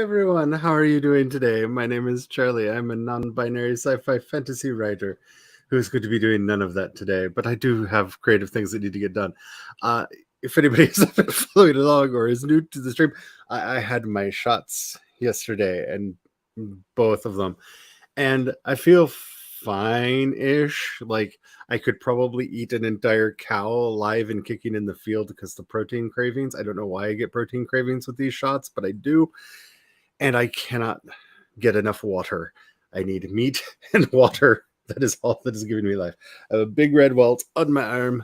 everyone. How are you doing today? My name is Charlie. I'm a non-binary sci-fi fantasy writer who's going to be doing none of that today, but I do have creative things that need to get done. If anybody has been following along or is new to the stream, I had my shots yesterday, and both of them, and I feel fine-ish. Like I could probably eat an entire cow alive and kicking in the field because the protein cravings. I don't know why I get protein cravings with these shots, but I do. And I cannot get enough water. I need meat and water. That is all that is giving me life. I have a big red welt on my arm.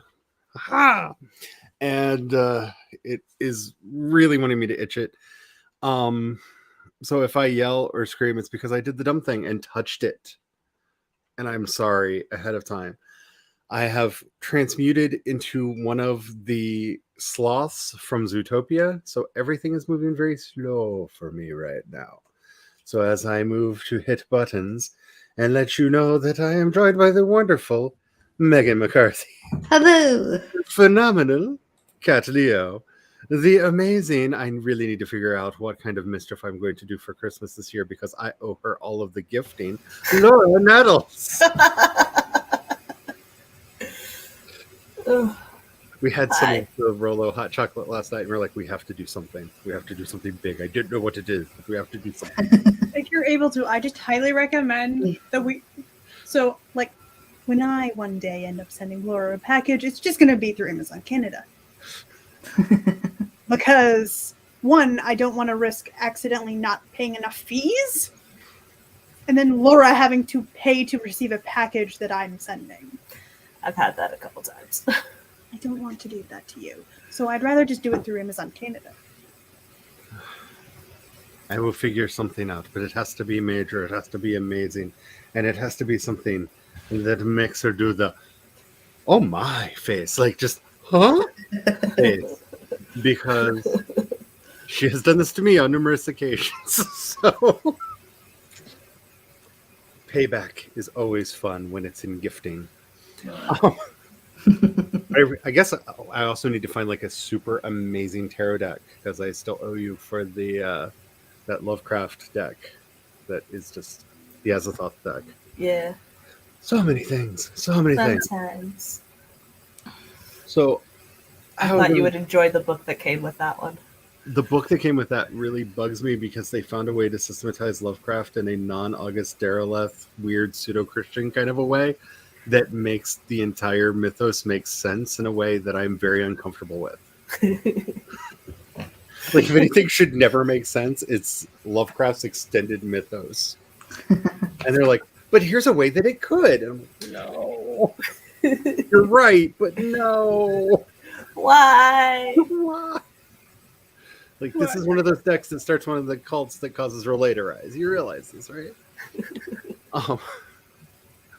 Ha! And it is really wanting me to itch it. So if I yell or scream, it's because I did the dumb thing and touched it. And I'm sorry ahead of time. I have transmuted into one of the sloths from Zootopia, so everything is moving very slow for me right now. So as I move to hit buttons and let you know that I am joined by the wonderful Megan McCarthy. Hello. Phenomenal Cat Leo. The amazing, I really need to figure out what kind of mischief I'm going to do for Christmas this year because I owe her all of the gifting. Laura Nettles. We had some of the Rolo hot chocolate last night, and we're like, we have to do something. We have to do something big. I didn't know what it is, but we have to do something. If you're able to, I just highly recommend that so, like, when I one day end up sending Laura a package, it's just going to be through Amazon Canada. Because, one, I don't want to risk accidentally not paying enough fees, and then Laura having to pay to receive a package that I'm sending. I've had that a couple times. I don't want to do that to you. So I'd rather just do it through Amazon Canada. I will figure something out, but it has to be major. It has to be amazing. And it has to be something that makes her do the, oh my face. Like just, huh? Face. Because she has done this to me on numerous occasions. So payback is always fun when it's in gifting. I guess I also need to find like a super amazing tarot deck because I still owe you for the that Lovecraft deck that is just the Azathoth deck. Yeah. So many things. So many things. Sometimes. So I thought you would enjoy the book that came with that one. The book that came with that really bugs me because they found a way to systematize Lovecraft in a non-August Derleth weird pseudo-Christian kind of a way that makes the entire mythos make sense in a way that I'm very uncomfortable with. Like, if anything should never make sense, it's Lovecraft's extended mythos. And they're like, but here's a way that it could. And I'm like, no. You're right, but no. Why? Why? Like, this is one of those decks that starts one of the cults that causes Relay to rise. You realize this, right?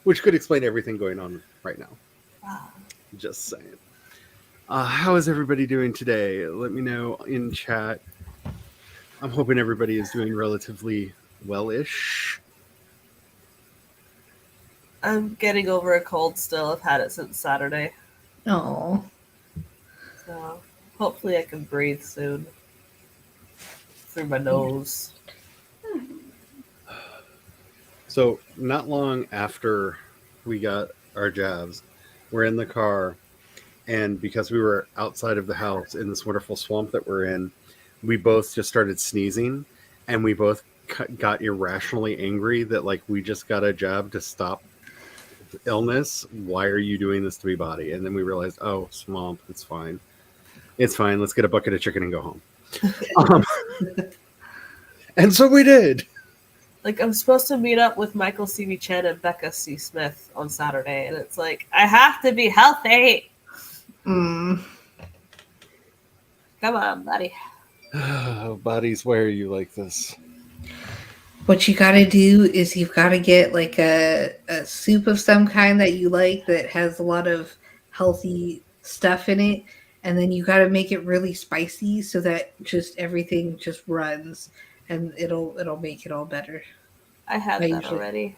Which could explain everything going on right now. Wow. Just saying. How is everybody doing today? Let me know in chat. I'm hoping everybody is doing relatively well-ish. I'm getting over a cold still. I've had it since Saturday. Oh. So hopefully I can breathe soon. Through my nose. So not long after we got our jabs, we're in the car, and because we were outside of the house in this wonderful swamp that we're in, we both just started sneezing, and we both got irrationally angry that, like, we just got a jab to stop illness. Why are you doing this to me, body? And then we realized, oh, swamp, it's fine. It's fine. Let's get a bucket of chicken and go home. And so we did. Like, I'm supposed to meet up with Michael C.V. Chen and Becca C. Smith on Saturday, and it's like, I have to be healthy. Come on, buddy. Bodies, why are you like this? What you gotta do is you've gotta get like a soup of some kind that you like that has a lot of healthy stuff in it, and then you gotta make it really spicy so that just everything just runs. And it'll make it all better. I had that already.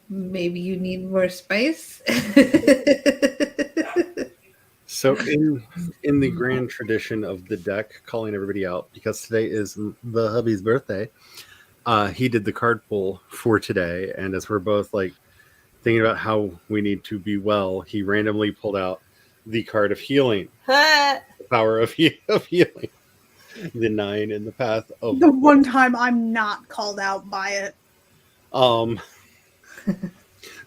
Maybe you need more spice. So in the grand tradition of the deck, calling everybody out because today is the hubby's birthday. He did the card pull for today, and as we're both like thinking about how we need to be well, he randomly pulled out the card of healing, the power of healing, the 9 in the path of The one time I'm not called out by it.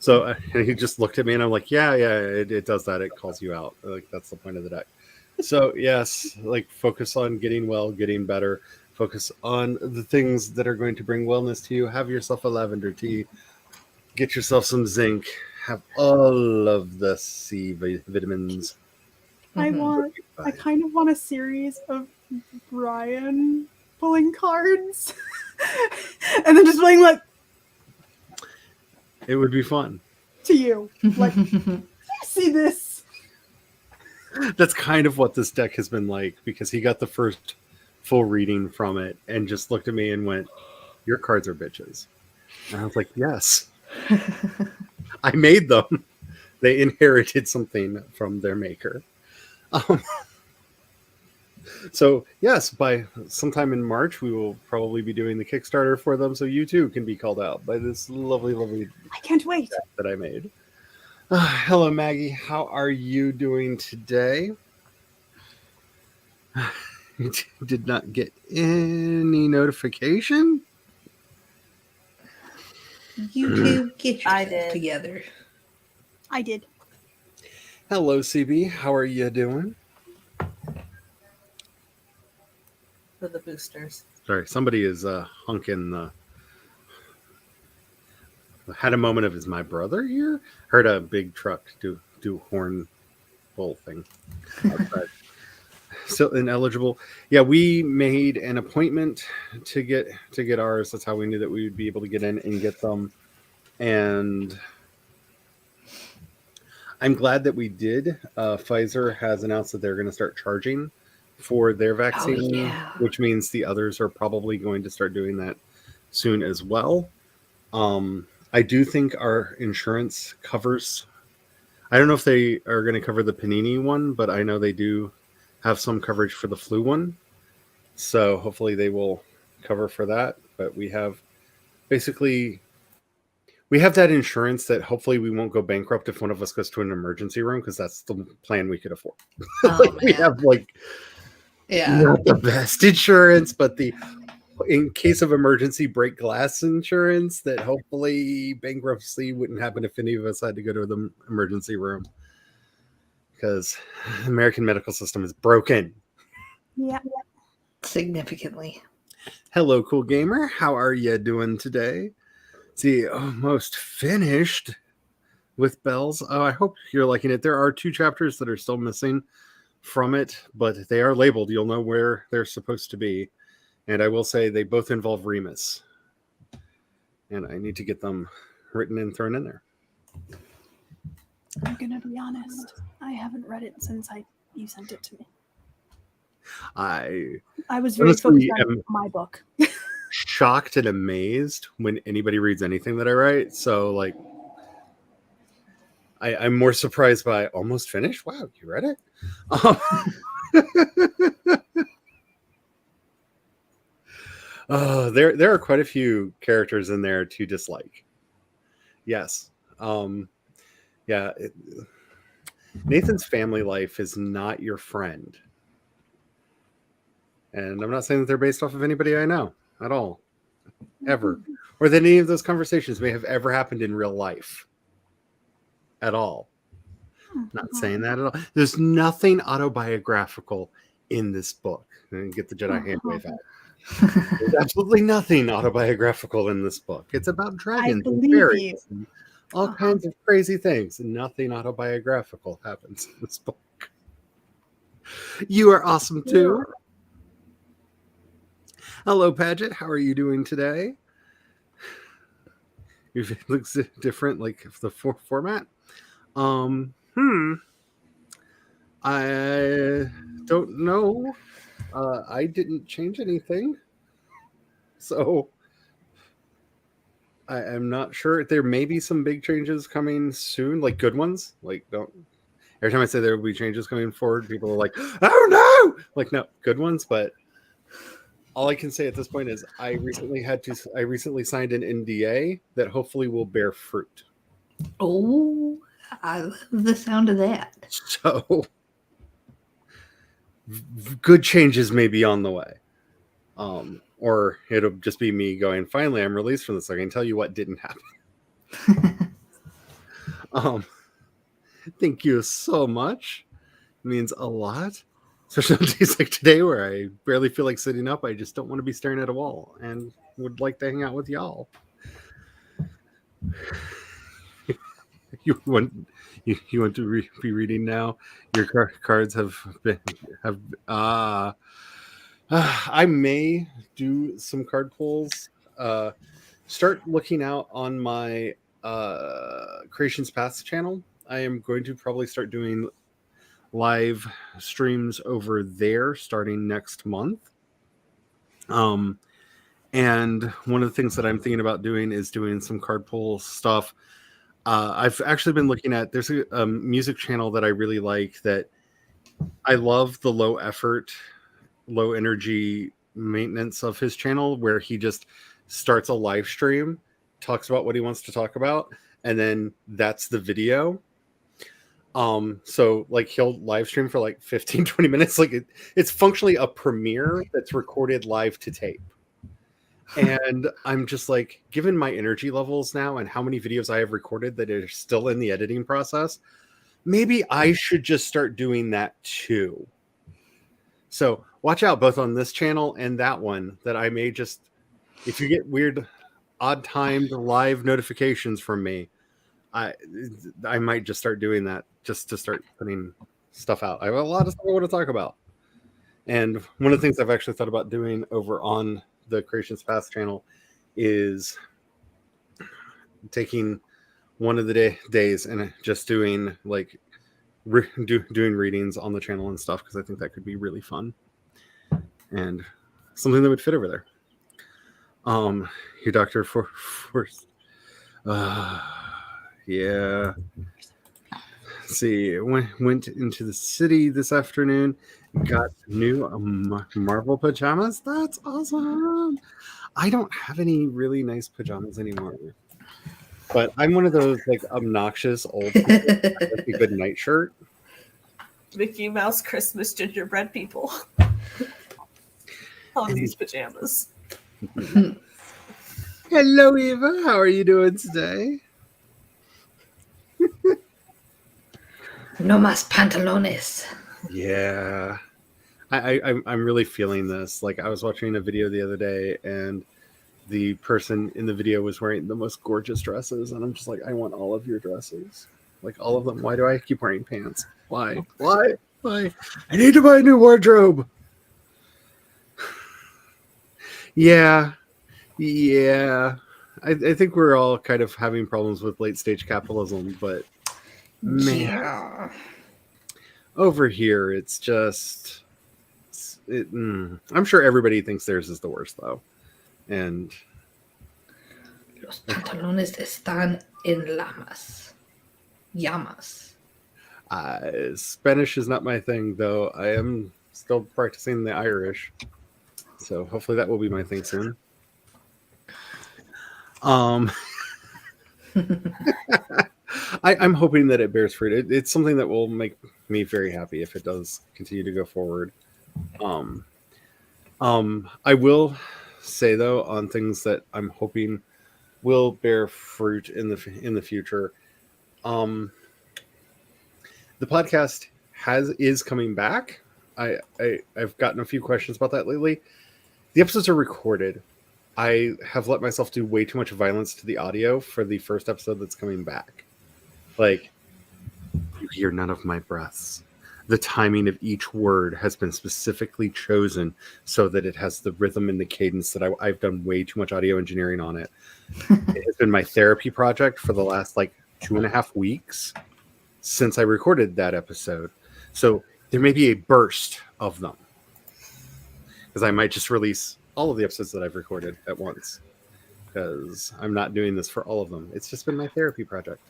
So and he just looked at me, and I'm like, yeah, it does that. It calls you out. Like that's the point of the deck. So yes, like focus on getting well, getting better. Focus on the things that are going to bring wellness to you. Have yourself a lavender tea. Get yourself some zinc. Have all of the C vitamins. I kind of want a series of Brian pulling cards. And then just playing like It would be fun. to you. Like, you see this? That's kind of what this deck has been like, because he got the first full reading from it and just looked at me and went, "Your cards are bitches." And I was like, "Yes." I made them. They inherited something from their maker. So yes, by sometime in March, we will probably be doing the Kickstarter for them, so you too can be called out by this lovely I can't wait. deck that I made. Hello, Maggie. How are you doing today? Did not get any notification. YouTube, get I yourself did. together. I did. Hello, CB. How are you doing? For the boosters. Sorry, somebody is hunking the. Had a moment of, is my brother here? Heard a big truck do horn bull thing outside. Still ineligible. Yeah, we made an appointment to get ours. That's how we knew that we would be able to get in and get them. And I'm glad that we did. Pfizer has announced that they're going to start charging for their vaccine, yeah. which means the others are probably going to start doing that soon as well. I do think our insurance covers. I don't know if they are going to cover the Panini one, but I know they do have some coverage for the flu one. So hopefully they will cover for that. But we have basically that insurance that hopefully we won't go bankrupt if one of us goes to an emergency room, because that's the plan we could afford. Oh, We man. have like Yeah. not the best insurance, but the in case of emergency break glass insurance that hopefully bankruptcy wouldn't happen if any of us had to go to the emergency room, because the American medical system is broken. Yeah. Significantly. Hello, cool gamer. How are you doing today? See, almost finished with Bells. Oh, I hope you're liking it. There are 2 chapters that are still missing from it, but they are labeled. You'll know where they're supposed to be. And I will say they both involve Remus. And I need to get them written and thrown in there. I'm gonna be honest. I haven't read it since you sent it to me. I I was very honestly focused on am my book. shocked and amazed when anybody reads anything that I write. So, like, I'm more surprised by almost finished. Wow, you read it? There are quite a few characters in there to dislike. Yes. Yeah. Nathan's family life is not your friend. And I'm not saying that they're based off of anybody I know at all, ever, or that any of those conversations may have ever happened in real life at all. Not saying that at all. There's nothing autobiographical in this book. And get the Jedi hand wave out. There's absolutely nothing autobiographical in this book. It's about dragons and believe fairies you. and all kinds of crazy things. And nothing autobiographical happens in this book. You are awesome too. Hello, Paget. How are you doing today? It looks different, like the format. I don't know. I didn't change anything, so I am not sure. There may be some big changes coming soon, like good ones. Like don't. every time I say there will be changes coming forward, people are like, "Oh no!" Like, no, good ones. But all I can say at this point is I recently signed an NDA that hopefully will bear fruit. Oh, I love the sound of that. So good changes may be on the way. Or it'll just be me going, finally, I'm released from this. I can tell you what didn't happen. Thank you so much. It means a lot. Especially on days like today where I barely feel like sitting up. I just don't want to be staring at a wall and would like to hang out with y'all. You want to be reading now? Your cards have I may do some card pulls. Start looking out on my Creations Paths channel. I am going to probably start doing live streams over there starting next month. And one of the things that I'm thinking about doing is doing some card pull stuff. I've actually been looking at, there's a music channel that I really like that I love the low effort, low energy maintenance of his channel, where he just starts a live stream, talks about what he wants to talk about, and then that's the video. So like he'll live stream for like 15-20 minutes. Like it's functionally a premiere that's recorded live to tape. And I'm just like, given my energy levels now and how many videos I have recorded that are still in the editing process, maybe I should just start doing that too. So watch out both on this channel and that one, that I may just, if you get weird, odd timed live notifications from me, I might just start doing that just to start putting stuff out. I have a lot of stuff I want to talk about. And one of the things I've actually thought about doing over on the Creations Path channel is taking one of the days and just doing like doing readings on the channel and stuff, because I think that could be really fun and something that would fit over there. Your doctor for yeah. Let's see, went into the city this afternoon, got new Marvel pajamas. That's awesome. I don't have any really nice pajamas anymore, but I'm one of those like obnoxious old people that like a good nightshirt. Mickey Mouse Christmas gingerbread people. On these pajamas. Hello, Eva. How are you doing today? No más pantalones. Yeah. I'm really feeling this. Like, I was watching a video the other day, and the person in the video was wearing the most gorgeous dresses, and I'm just like, I want all of your dresses. Like, all of them. Why do I keep wearing pants? Why? I need to buy a new wardrobe. Yeah. I think we're all kind of having problems with late stage capitalism, but man, Yeah. over here it's just I'm sure everybody thinks theirs is the worst though. And Los pantalones están en llamas. Spanish is not my thing, though. I am still practicing the Irish, so hopefully that will be my thing soon. I'm hoping that it bears fruit. It's something that will make me very happy if it does continue to go forward. I will say though, on things that I'm hoping will bear fruit in the future. The podcast is coming back. I've gotten a few questions about that lately. The episodes are recorded. I have let myself do way too much violence to the audio for the first episode that's coming back. Like, you hear none of my breaths. The timing of each word has been specifically chosen so that it has the rhythm and the cadence that I've done way too much audio engineering on it. It has been my therapy project for the last 2.5 weeks since I recorded that episode. So there may be a burst of them, because I might just release all of the episodes that I've recorded at once, because I'm not doing this for all of them. It's just been my therapy project.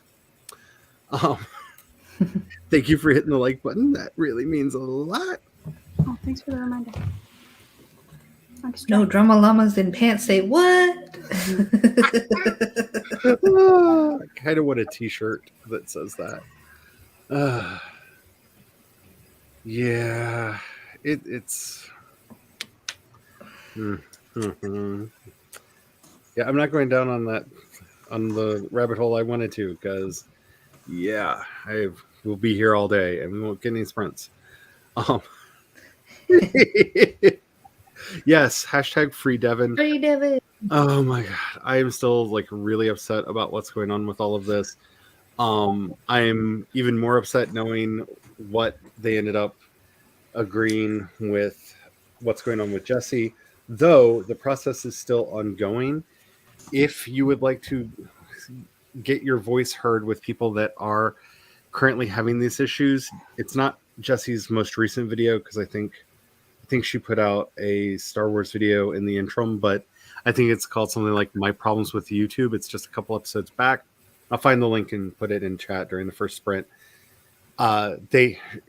Thank you for hitting the like button. That really means a lot. Oh, thanks for the reminder. I'm No distracted. drama llamas in pants say what? I kind of want a T-shirt that says that. Yeah, it's. Mhm. Yeah, I'm not going down on the rabbit hole I wanted to because yeah, I will be here all day and we won't get any sprints. Um, yes, hashtag free Devin. Free Devin. Oh my god, I am still like really upset about what's going on with all of this. I'm even more upset knowing what they ended up agreeing with what's going on with Jesse, though the process is still ongoing. If you would like to get your voice heard with people that are currently having these issues, it's not Jesse's most recent video because I think she put out a Star Wars video in the interim, but I think it's called something like My Problems with YouTube. It's just a couple episodes back. I'll find the link and put it in chat during the first sprint.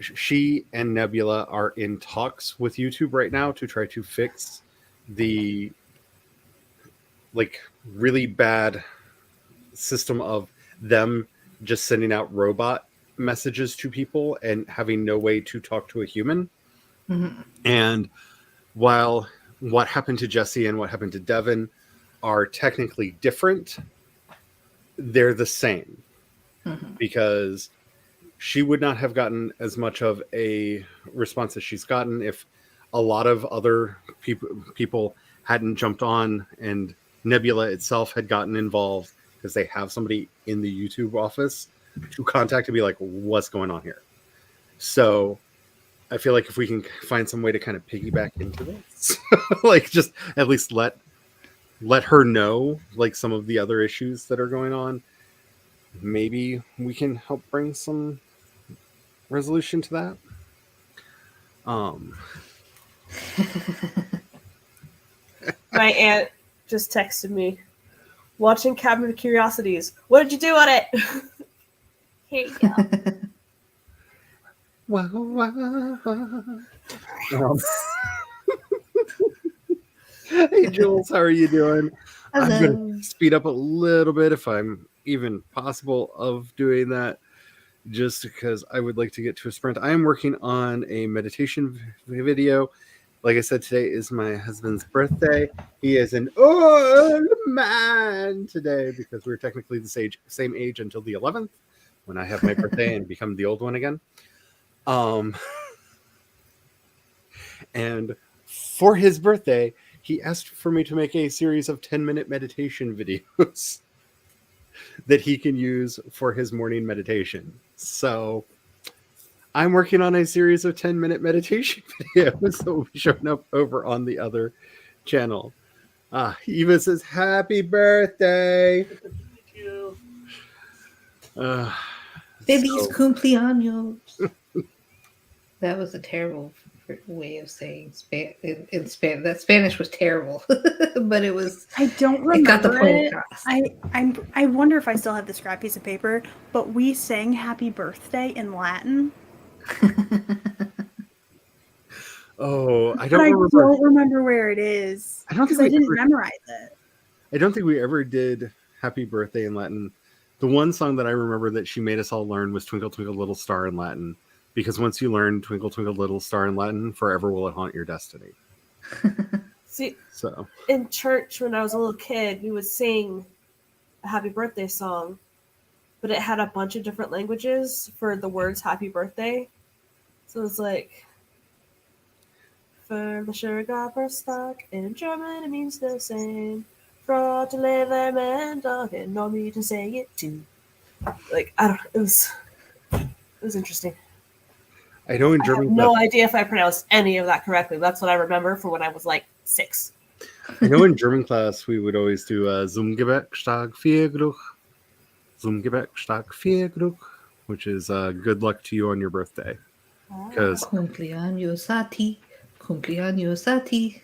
She and Nebula are in talks with YouTube right now to try to fix the like really bad system of them just sending out robot messages to people and having no way to talk to a human. Mm-hmm. And while what happened to Jesse and what happened to Devin are technically different, they're the same. Mm-hmm. Because she would not have gotten as much of a response as she's gotten if a lot of other people hadn't jumped on and Nebula itself had gotten involved because they have somebody in the YouTube office to contact and be like, what's going on here? So I feel like if we can find some way to kind of piggyback into this, like just at least let her know like some of the other issues that are going on, maybe we can help bring some resolution to that. My aunt just texted me, watching Cabinet of Curiosities. What did you do on it? Here you go. Hey Jules, how are you doing? Hello. I'm going to speed up a little bit if I'm even possible of doing that, just because I would like to get to a sprint. I am working on a meditation video. Like I said, today is my husband's birthday. He is an old man today because we're technically the same age until the 11th when I have my birthday and become the old one again. And for his birthday, he asked for me to make a series of 10-minute meditation videos that he can use for his morning meditation. So I'm working on a series of 10-minute meditation videos that will be showing up over on the other channel. Eva says, happy birthday. Thank you. Feliz cumpleaños. That was a terrible way of saying in Spanish. That Spanish was terrible, but it was. I don't remember It got the point it. across. I wonder if I still have the scrap piece of paper, but we sang happy birthday in Latin. Oh, I But don't I remember. don't remember where it is. I don't think because I we didn't ever- memorize it. I don't think we ever did happy birthday in Latin. The one song that I remember that she made us all learn was Twinkle Twinkle Little Star in Latin. Because once you learn Twinkle Twinkle Little Star in Latin, forever will it haunt your destiny. See, So in church when I was a little kid, we would sing a happy birthday song, but it had a bunch of different languages for the words happy birthday. So it was like, für the Geburtstag in German, it means the same. Gratulerer men dagen, no need to say it too. Like, I don't know, it was interesting. I know in I have German no class, idea if I pronounced any of that correctly. That's what I remember from when I was like 6. I know in German class we would always do Zum Geburtstag viel Glück. Zum Geburtstag viel Glück, which is good luck to you on your birthday. Because Cumpleaños a ti, cumpleaños a ti.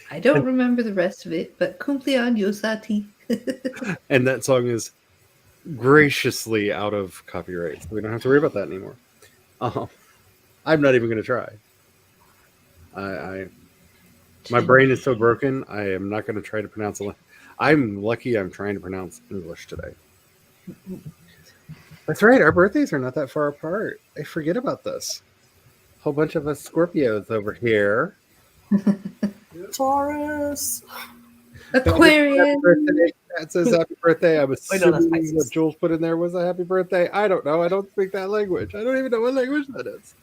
I don't remember the rest of it, but cumpleaños a ti. and that song is graciously out of copyright, so we don't have to worry about that anymore. Um, I'm not even going to try. I my brain is so broken. I am not going to try to pronounce it. I'm lucky. I'm trying to pronounce English today. That's right. Our birthdays are not that far apart. I forget about this. Whole bunch of us Scorpios over here. Taurus. Happy Aquarius. birthday. That says happy birthday. I'm Oh, no, that's assuming Pisces. what Jules put in there was a happy birthday. I don't know. I don't speak that language. I don't even know what language that is.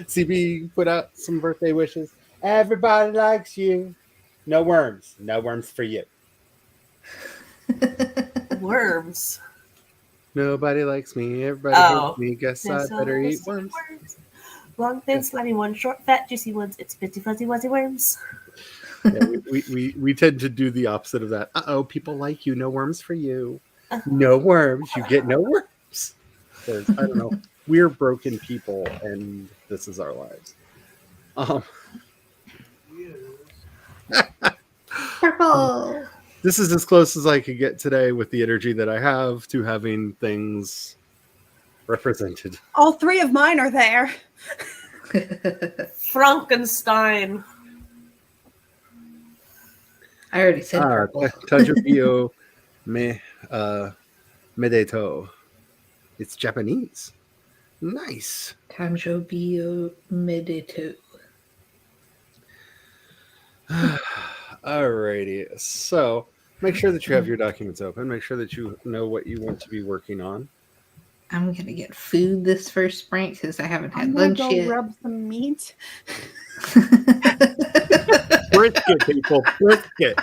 CB put out some birthday wishes. Everybody likes you. No worms. No worms for you. Worms. Nobody likes me. Everybody Oh. hates me. Guess There's I better eat so many worms. Long, thin, slimy ones, short, fat, juicy ones. It's bitty, fuzzy, wuzzy worms. Yeah, we tend to do the opposite of that. People like you. No worms for you. No worms. You get no worms. Because, I don't know. We're broken people, and this is our lives. Purple. This is as close as I could get today with the energy that I have to having things represented. All three of mine are there. Frankenstein. I already said purple. Tajubio Medeto. It's Japanese. Nice. Tanjo Bio Medito. Alrighty. So make sure that you have your documents open. Make sure that you know what you want to be working on. I'm gonna get food this first sprint because I haven't had I'm gonna lunch go yet. rub some meat. Brisket, people. Brisket.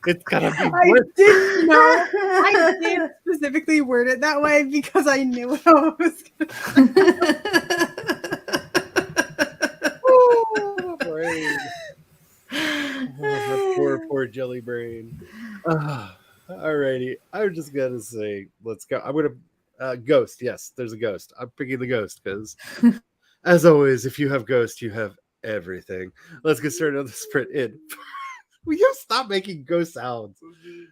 It's gotta be I brisket. did know. I did specifically word it that way because I knew how it was Oh, brain. Oh, poor jelly brain. Alrighty. I'm just gonna say, let's go. I'm gonna ghost. Yes, there's a ghost. I'm picking the ghost because, as always, if you have ghost, you have everything. Let's get started on the sprint. In. Will you stop making ghost sounds? I'm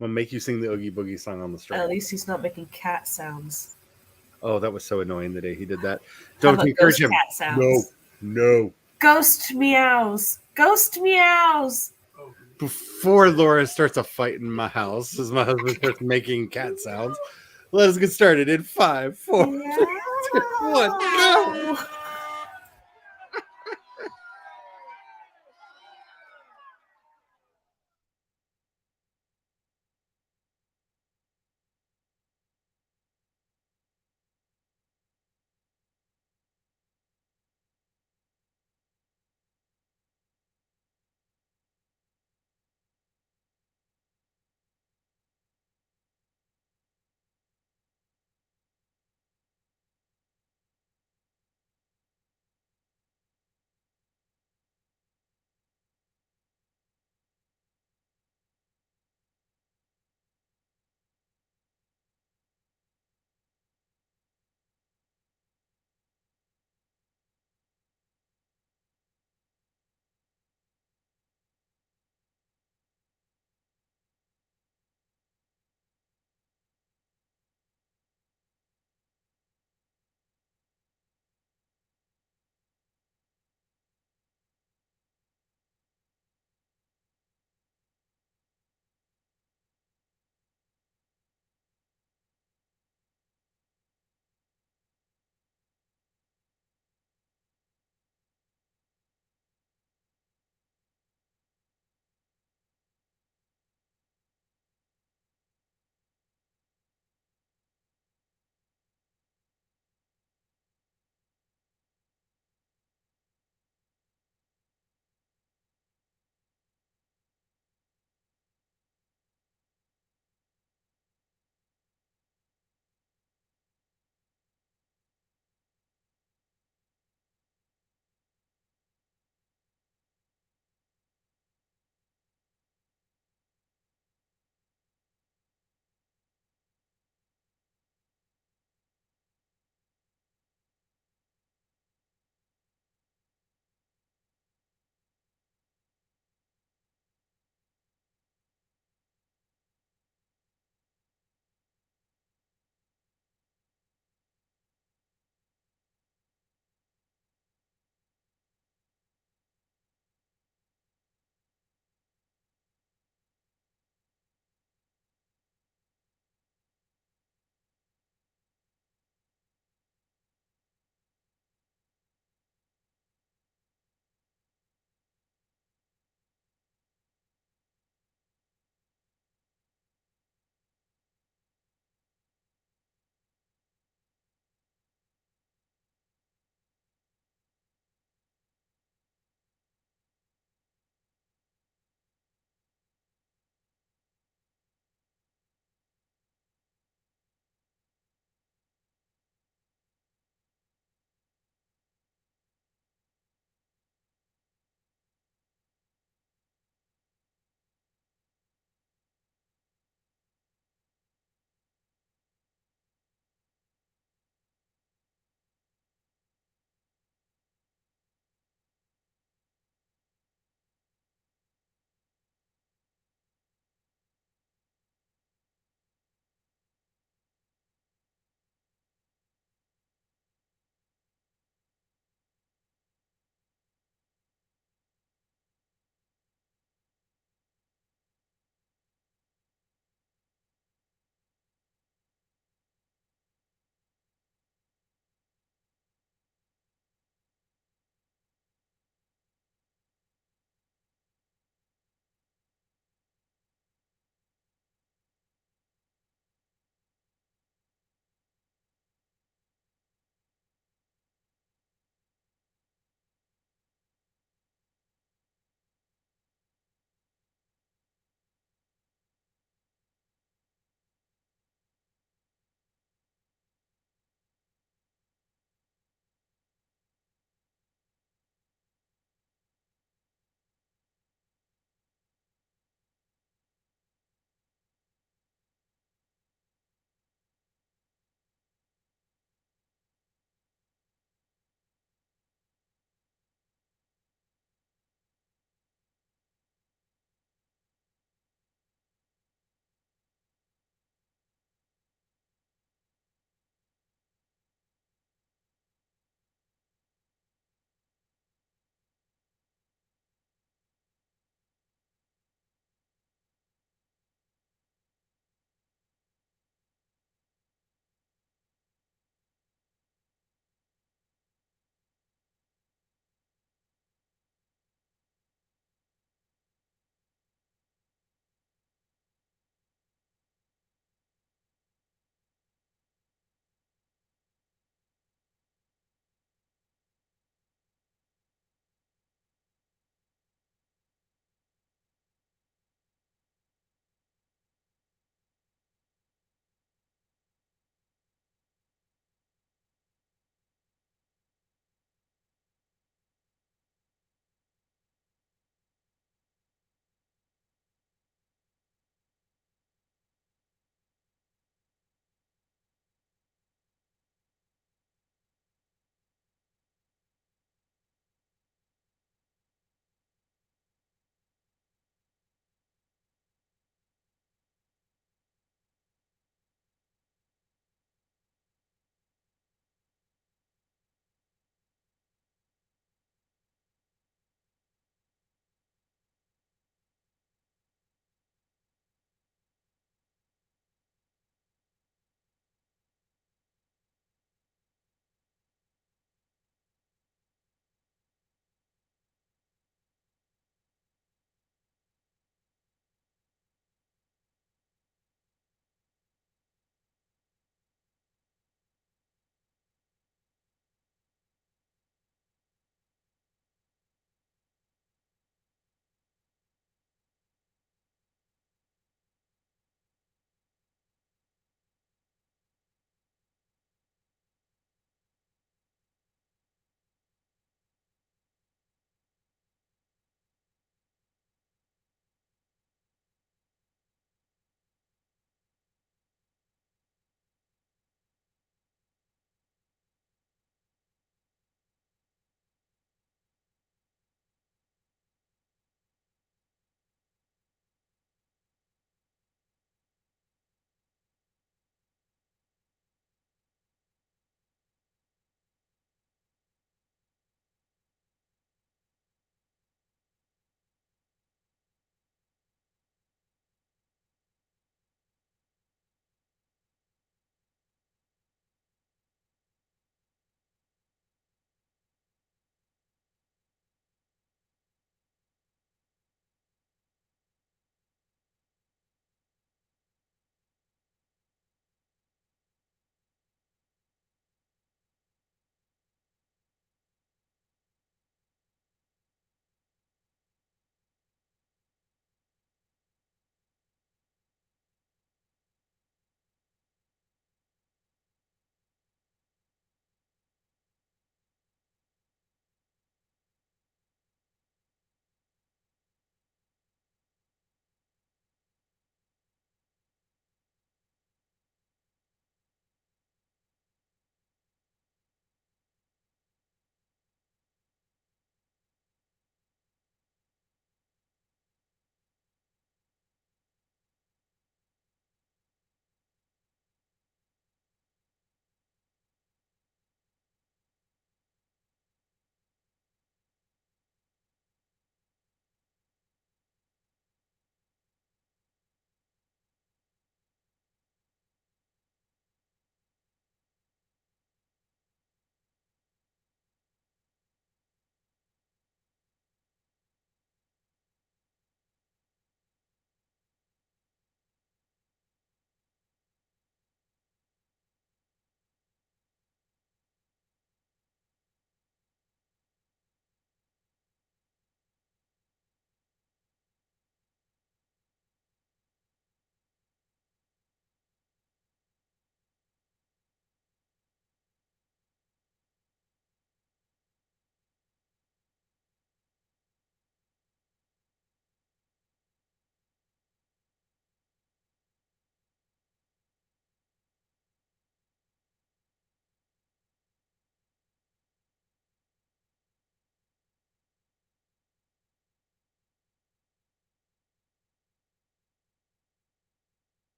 gonna make you sing the Oogie Boogie song on the stream. At least he's not making cat sounds. Oh, that was so annoying the day he did that. How Don't about encourage ghost him. cat sounds? No. Ghost meows. Ghost meows. Before Laura starts a fight in my house, as my husband starts making cat sounds, let us get started in 5, 4, 3, 2, 1, go!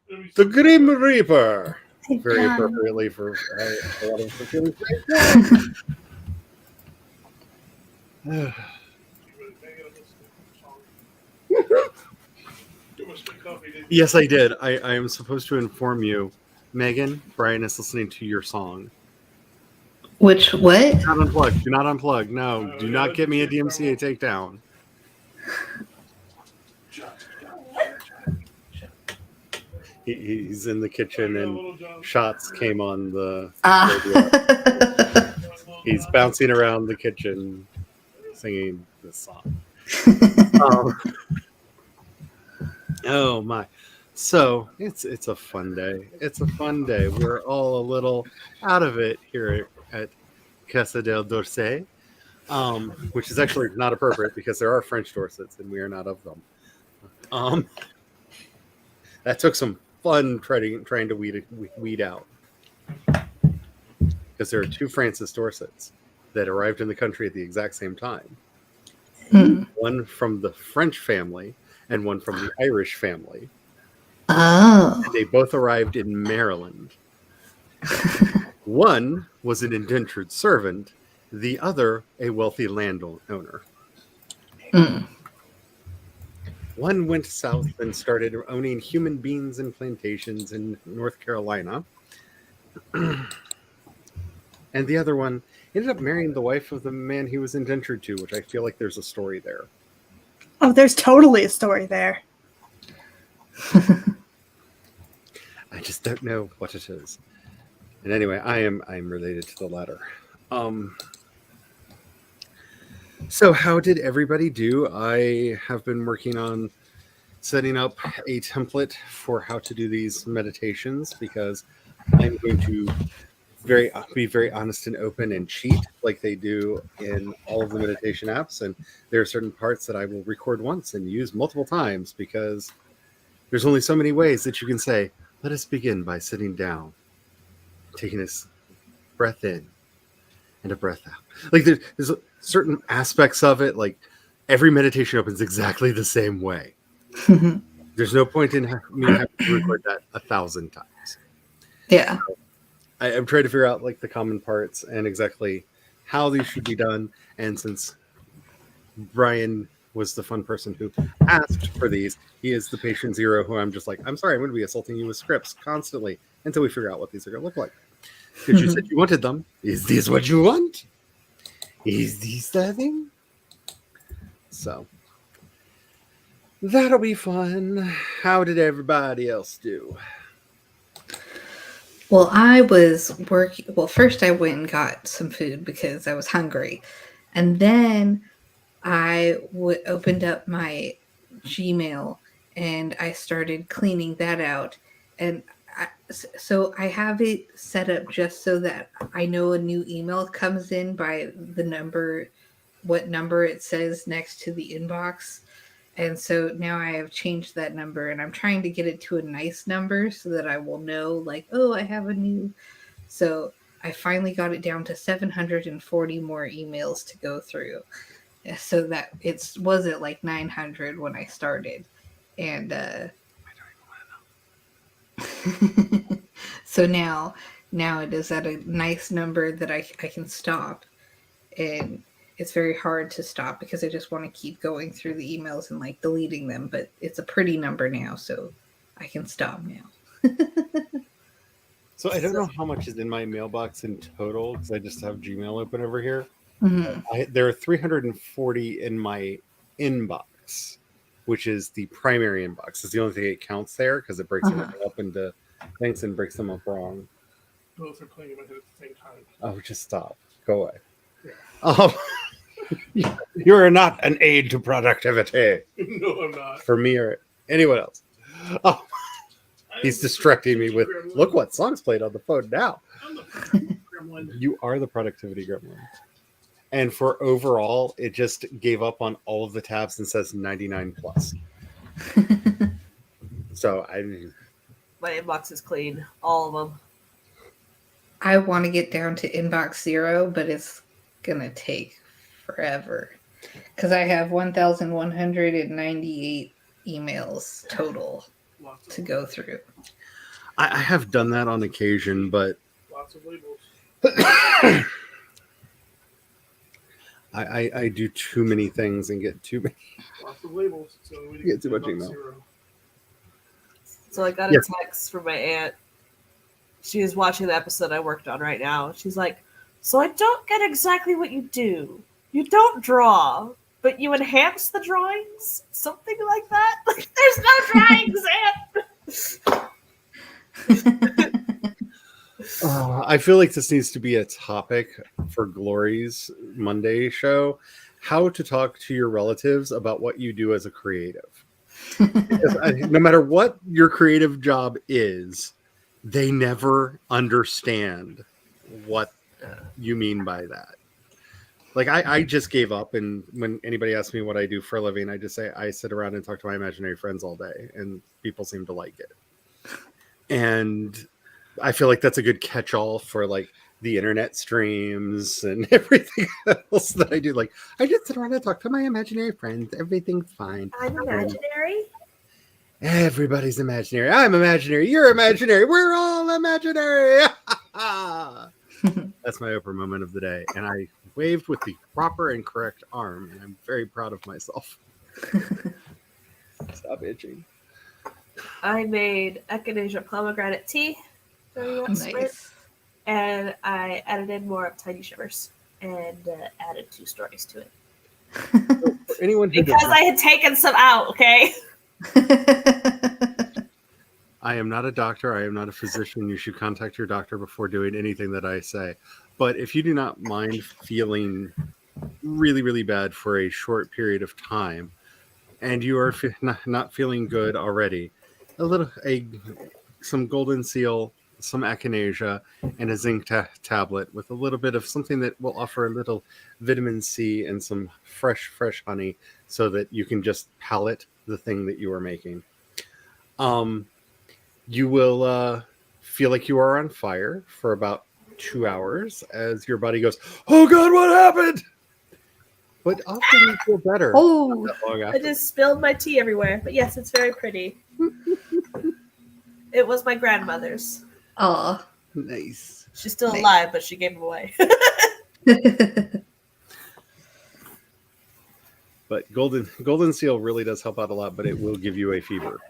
The Grim Reaper. Very John. appropriately for a lot of us feeling great. Yes, I did. I am supposed to inform you, Megan. Brian is listening to your song. Which what? Not unplug. Do not unplug. No, do not get me a DMCA takedown. He's in the kitchen and shots came on the radio. He's bouncing around the kitchen singing this song. Oh my. So it's a fun day. It's a fun day. We're all a little out of it here at Casa del Dorset, which is actually not appropriate because there are French Dorsets and we are not of them. That took some fun trying to weed out, because there are two Francis Dorsets that arrived in the country at the exact same time. One from the French family and one from the Irish family. Oh. And they both arrived in Maryland. One was an indentured servant, the other a wealthy landowner. One went south and started owning human beings and plantations in North Carolina. And the other one ended up marrying the wife of the man he was indentured to, which I feel like there's a story there. Oh, there's totally a story there. I just don't know what it is. And anyway, I'm related to the latter. So how did everybody do? I have been working on setting up a template for how to do these meditations, because I'm going to be very honest and open and cheat like they do in all of the meditation apps. And there are certain parts that I will record once and use multiple times, because there's only so many ways that you can say, let us begin by sitting down, taking a breath in and a breath out. Like there's certain aspects of it, like every meditation opens exactly the same way. There's no point in me having to record that 1,000 times. Yeah. I'm trying to figure out like the common parts and exactly how these should be done. And since Brian was the fun person who asked for these, he is the patient zero who I'm just like, I'm sorry, I'm going to be assaulting you with scripts constantly until we figure out what these are going to look like. Because you said you wanted them. Is this what you want? Is this the thing? So that'll be fun. How did everybody else do? Well, I was working. Well, first I went and got some food because I was hungry. And then I opened up my Gmail and I started cleaning that out. And so I have it set up just so that I know a new email comes in by the number, what number it says next to the inbox. And so now I have changed that number and I'm trying to get it to a nice number so that I will know, like, oh, I have a new. So I finally got it down to 740 more emails to go through. So that it was at like 900 when I started. And I don't even want to know. So now it is at a nice number that I can stop. And it's very hard to stop because I just want to keep going through the emails and like deleting them. But it's a pretty number now, so I can stop now. So I don't know how much is in my mailbox in total because I just have Gmail open over here. Mm-hmm. There are 340 in my inbox, which is the primary inbox. It's the only thing it counts there because it breaks them up into things and breaks them up wrong. Both are playing in my head at the same time. Oh, just stop. Go away. Yeah. You're not an aid to productivity. No, I'm not. For me or anyone else. Oh, he's distracting me with, look what songs played on the phone now. I'm the gremlin. You are the productivity gremlin. And for overall, it just gave up on all of the tabs and says 99 plus. So My inbox is clean. All of them. I want to get down to inbox 0, but it's going to take forever. Because I have 1,198 emails total. Lots to of, go through. I have done that on occasion, but lots of labels. I do too many things and get too many. Lots of labels. It's the only way to You get too to much about email. 0. So I got a Yes. text from my aunt. She is watching the episode I worked on right now. She's like, "So I don't get exactly what you do. You don't draw, but you enhance the drawings? Something like that?" Like, there's no drawings, aunt! I feel like this needs to be a topic for Glory's Monday show. How to talk to your relatives about what you do as a creative. Because no matter what your creative job is, they never understand what you mean by that. Like I just gave up, and when anybody asks me what I do for a living, I just say I sit around and talk to my imaginary friends all day, and people seem to like it. And I feel like that's a good catch-all for like the internet streams and everything else that I do. Like I just sit around and talk to my imaginary friends. Everything's fine. I'm imaginary. Everybody's imaginary. I'm imaginary. You're imaginary. We're all imaginary. That's my Oprah moment of the day. And I waved with the proper and correct arm, and I'm very proud of myself. Stop itching. I made echinacea pomegranate tea during that sprint, Nice. and I added in more of Tiny Shivers and added 2 stories to it. For anyone who Because does I had taken some out, okay? I am not a doctor. I am not a physician. You should contact your doctor before doing anything that I say. But if you do not mind feeling really, really bad for a short period of time, and you are not feeling good already, some golden seal, some echinacea, and a zinc tablet with a little bit of something that will offer a little vitamin C and some fresh honey, so that you can just palate the thing that you are making. You will feel like you are on fire for about 2 hours as your body goes, "Oh God, what happened?" But often you feel better. Oh, Not that long I after. just spilled my tea everywhere. But yes, it's very pretty. It was my grandmother's. Aw. Nice. She's still Nice. alive, but she gave them away. But golden seal really does help out a lot, but it will give you a fever.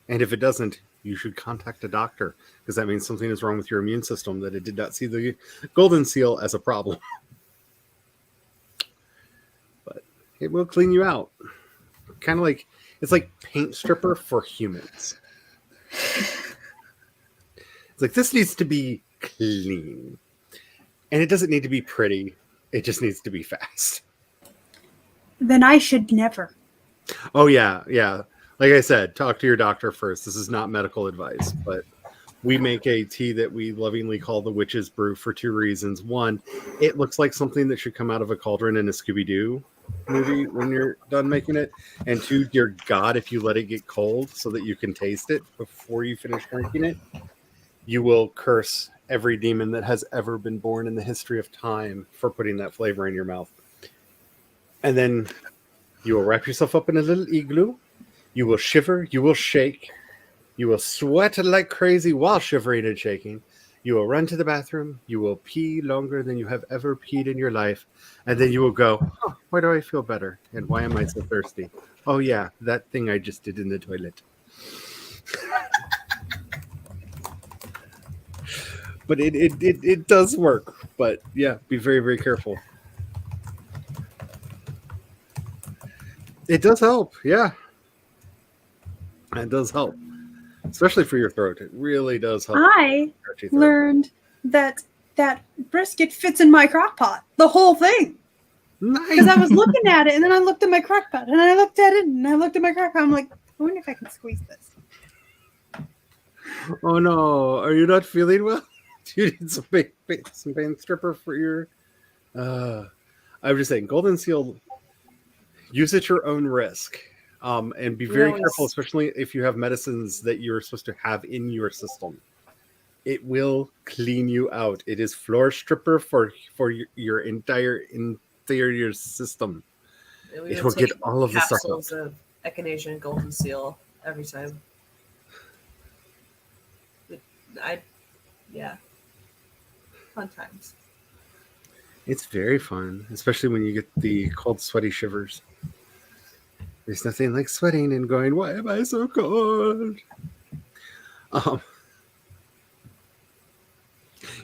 And if it doesn't, you should contact a doctor, because that means something is wrong with your immune system, that it did not see the golden seal as a problem. But it will clean you out. Kind of like, it's like paint stripper for humans. It's like, this needs to be clean. And it doesn't need to be pretty. It just needs to be fast. then I should never. Oh, yeah. Like I said, talk to your doctor first. This is not medical advice, but we make a tea that we lovingly call the Witch's Brew for 2 reasons. One, it looks like something that should come out of a cauldron in a Scooby-Doo movie when you're done making it. And 2, dear God, if you let it get cold so that you can taste it before you finish drinking it, you will curse every demon that has ever been born in the history of time for putting that flavor in your mouth. And then you will wrap yourself up in a little igloo. You will shiver. You will shake. You will sweat like crazy while shivering and shaking. You will run to the bathroom. You will pee longer than you have ever peed in your life. And then you will go, "Oh, why do I feel better? And why am I so thirsty? Oh, yeah, that thing I just did in the toilet." But it does work. But yeah, be very, very careful. It does help. Yeah. It does help. Especially for your throat. It really does help. I Scratchy throat. learned that brisket fits in my crock pot. The whole thing. Because Nice. I was looking at it, and then I looked at my crock pot, and I looked at it, and I looked at my crock pot. I'm like, I wonder if I can squeeze this. Oh no, are you not feeling well? Do you need some pain stripper for your I'm just saying, golden seal, use at your own risk. And be very Yes. careful, especially if you have medicines that you're supposed to have in your system. It will clean you out. It is floor stripper for your entire interior system. And we It would will get take all of the stuff capsules out. of echinacea golden seal every time. Yeah, fun times. It's very fun, especially when you get the cold, sweaty shivers. There's nothing like sweating and going, "Why am I so cold?" Um,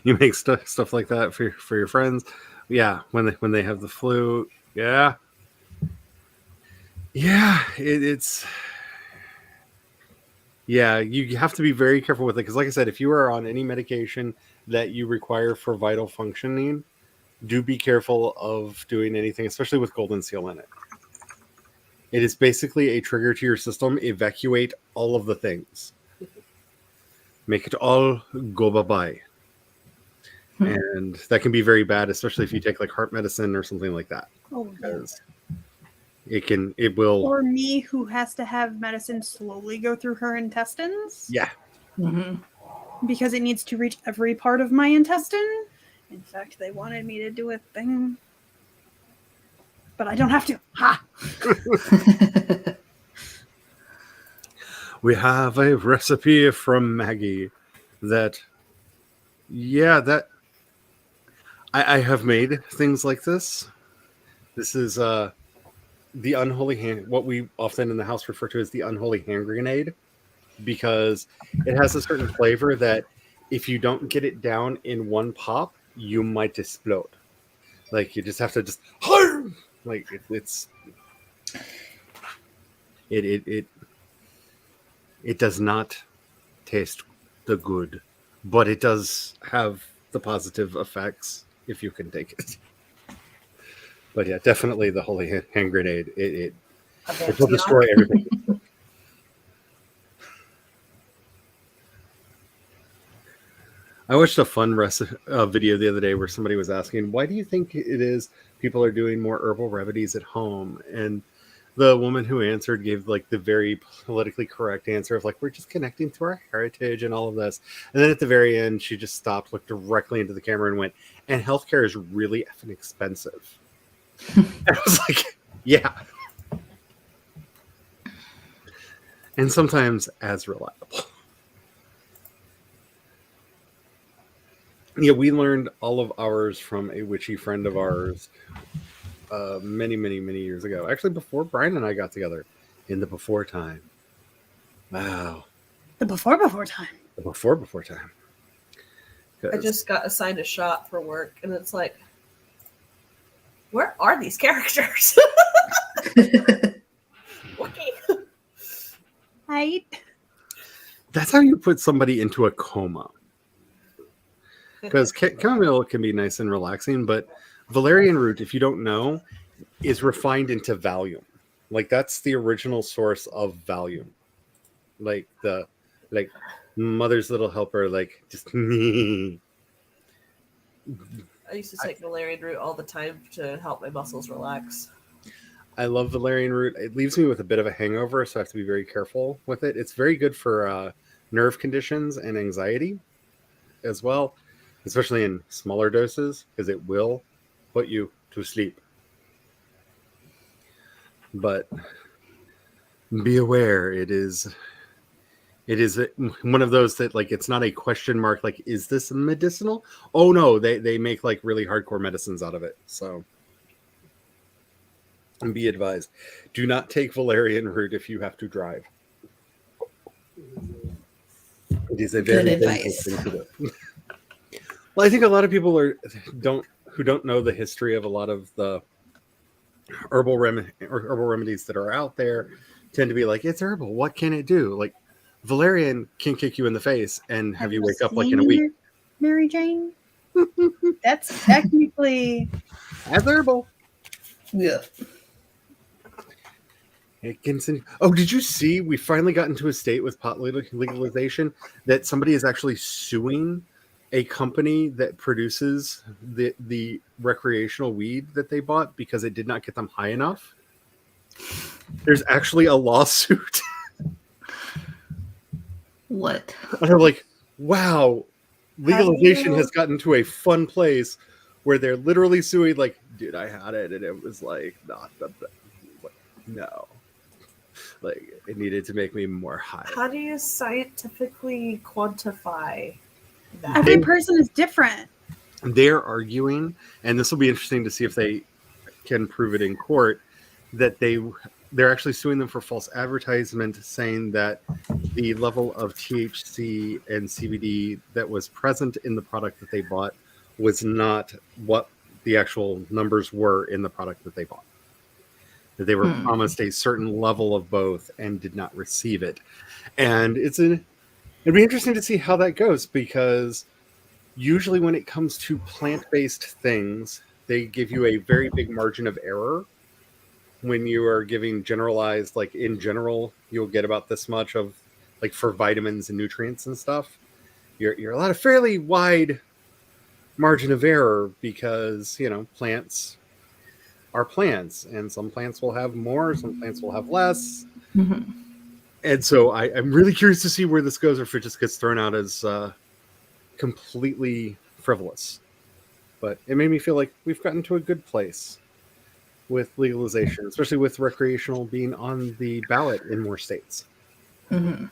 you make stuff like that for your friends. Yeah, when they have the flu. Yeah, yeah. It's yeah. You have to be very careful with it because, like I said, if you are on any medication that you require for vital functioning, do be careful of doing anything, especially with golden seal in it. It is basically a trigger to your system. Evacuate all of the things. Make it all go bye-bye. And that can be very bad, especially if you take like heart medicine or something like that. Oh, yeah. Because it will. Or me, who has to have medicine slowly go through her intestines. Yeah. Because it needs to reach every part of my intestine. In fact, they wanted me to do a thing. But I don't have to. Ha! We have a recipe from Maggie that, that I have made things like this. This is the unholy hand, what we often in the house refer to as the unholy hand grenade, because it has a certain flavor that if you don't get it down in one pop, you might explode. Like you just have to like it does not taste the good, but it does have the positive effects if you can take it. But yeah, definitely the holy hand grenade. It will destroy everything. I watched a fun video the other day where somebody was asking, why do you think it is people are doing more herbal remedies at home? And the woman who answered gave like the very politically correct answer of like, we're just connecting to our heritage and all of this. And then at the very end, she just stopped, looked directly into the camera and went, and healthcare is really effing expensive. I was like, yeah. And sometimes as reliable. Yeah, we learned all of ours from a witchy friend of ours many years ago. Actually, before Brian and I got together, in the before time. Wow. The before time. The before time. I just got assigned a shot for work, and it's like, where are these characters? Right? That's how you put somebody into a coma. Because chamomile can be nice and relaxing, but valerian root, if you don't know, is refined into Valium. Like that's the original source of Valium. Like Mother's Little Helper, like just. I used to take valerian root all the time to help my muscles relax. I love valerian root. It leaves me with a bit of a hangover, so I have to be very careful with it. It's very good for nerve conditions and anxiety as well, especially in smaller doses, because it will put you to sleep. But be aware, it is one of those that like it's not a question mark. Like, is this medicinal? Oh no, they make like really hardcore medicines out of it. So, and be advised, do not take valerian root if you have to drive. It is a very dangerous thing to do. Well, I think a lot of people who don't know the history of a lot of the herbal remedies that are out there tend to be like, it's herbal. What can it do? Like valerian can kick you in the face and have you wake up like in a week. Mary Jane? That's technically as herbal. Yeah. Oh, did you see? We finally got into a state with pot legalization that somebody is actually suing a company that produces the recreational weed that they bought because it did not get them high enough. There's actually a lawsuit. What? And I'm like, wow, legalization has gotten to a fun place where they're literally suing. Like, dude, I had it and it was like not the no. Like, it needed to make me more high. How do you scientifically quantify that? Every person is different. They're arguing, and this will be interesting to see if they can prove it in court, that they're actually suing them for false advertisement, saying that the level of THC and CBD that was present in the product that they bought was not what the actual numbers were in the product that they bought. That they were promised a certain level of both and did not receive it. And it'd be interesting to see how that goes, because usually when it comes to plant-based things, they give you a very big margin of error. When you are giving generalized, like in general, you'll get about this much of, like for vitamins and nutrients and stuff. You're allowed a fairly wide margin of error because, plants are plants, and some plants will have more, some plants will have less. Mm-hmm. And so I'm really curious to see where this goes, or if it just gets thrown out as completely frivolous. But it made me feel like we've gotten to a good place with legalization, especially with recreational being on the ballot in more states. Mm-hmm.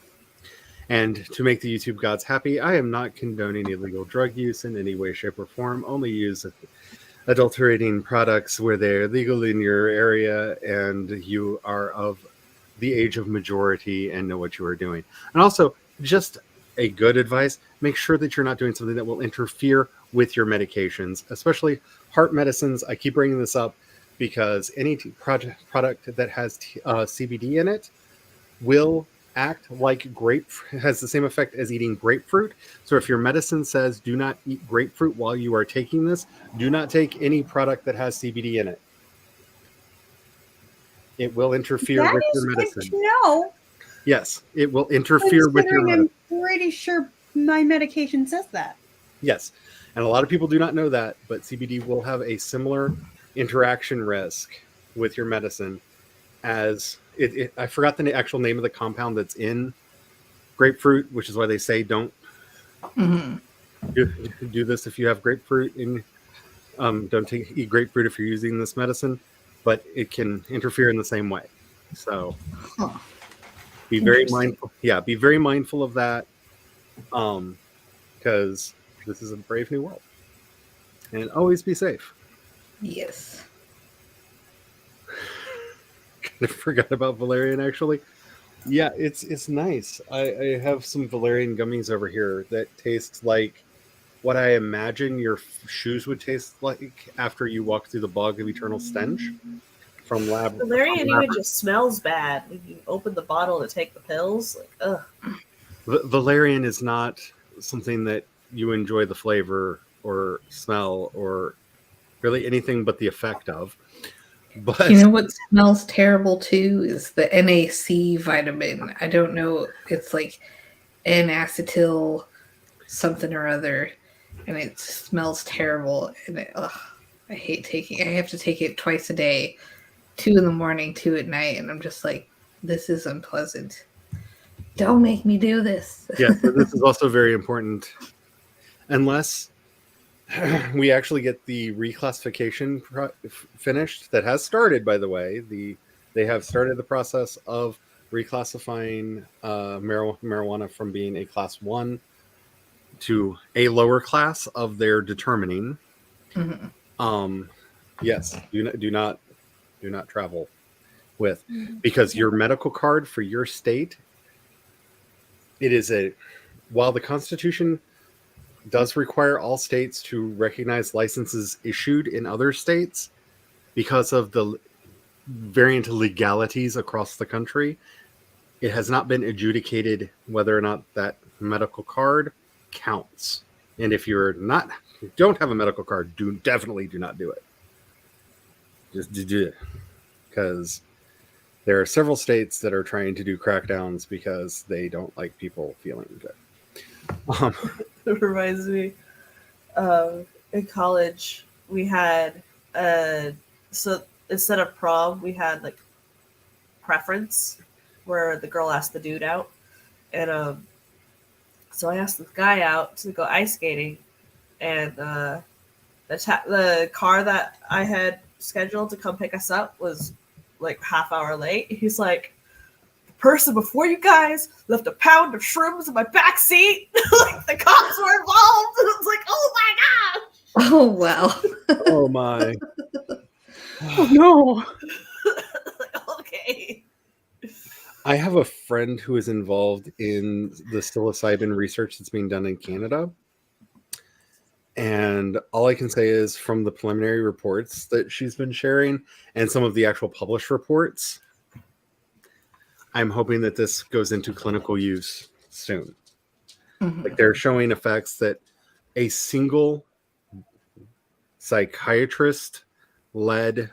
And to make the YouTube gods happy, I am not condoning illegal drug use in any way, shape, or form. Only use adulterating products where they're legal in your area and you are of the age of majority and know what you are doing. And also, just a good advice, make sure that you're not doing something that will interfere with your medications, especially heart medicines. I keep bringing this up because any product that has CBD in it will act like has the same effect as eating grapefruit. So if your medicine says do not eat grapefruit while you are taking this, do not take any product that has CBD in it. It will interfere That with is your good medicine. to know. Yes, it will interfere with your Considering medicine. I'm pretty sure my medication says that. Yes, and a lot of people do not know that, but CBD will have a similar interaction risk with your medicine as I forgot the actual name of the compound that's in grapefruit, which is why they say don't do this if you have grapefruit in. Don't eat grapefruit if you're using this medicine, but it can interfere in the same way. So be very mindful. Yeah, be very mindful of that, because this is a brave new world, and always be safe. Yes. I forgot about valerian, actually. Yeah, it's nice. I have some valerian gummies over here that taste like what I imagine your shoes would taste like after you walk through the bog of eternal stench from lab. Valerian even just smells bad when you open the bottle to take the pills. Like, ugh. Valerian is not something that you enjoy the flavor or smell or really anything but the effect of. But you know what smells terrible too is the NaC vitamin. I don't know. It's like N-acetyl something or other, and it smells terrible. And I hate taking. I have to take it twice a day, 2 in the morning, 2 at night, and I'm just like, this is unpleasant. Don't make me do this. yeah, so this is also very important. Unless we actually get the reclassification finished, that has started, by the way. They have started the process of reclassifying marijuana from being a class 1 to a lower class of their determining. Mm-hmm. Yes, do not travel with, because your medical card for your state, it is while the Constitution does require all states to recognize licenses issued in other states because of the variant legalities across the country, it has not been adjudicated whether or not that medical card counts. And if you don't have a medical card, definitely do not do it. Just do it, because there are several states that are trying to do crackdowns because they don't like people feeling good. It reminds me in college we had so instead of prom we had like preference where the girl asked the dude out, and so I asked this guy out to go ice skating, and the car that I had scheduled to come pick us up was like half hour late. He's like, person before you guys left a pound of shrooms in my back seat. Like the cops were involved. And I was like, oh my gosh. Oh well. Oh my. Oh no. Like, okay. I have a friend who is involved in the psilocybin research that's being done in Canada. And all I can say is from the preliminary reports that she's been sharing and some of the actual published reports, I'm hoping that this goes into clinical use soon. Mhm. Like they're showing effects that a single psychiatrist-led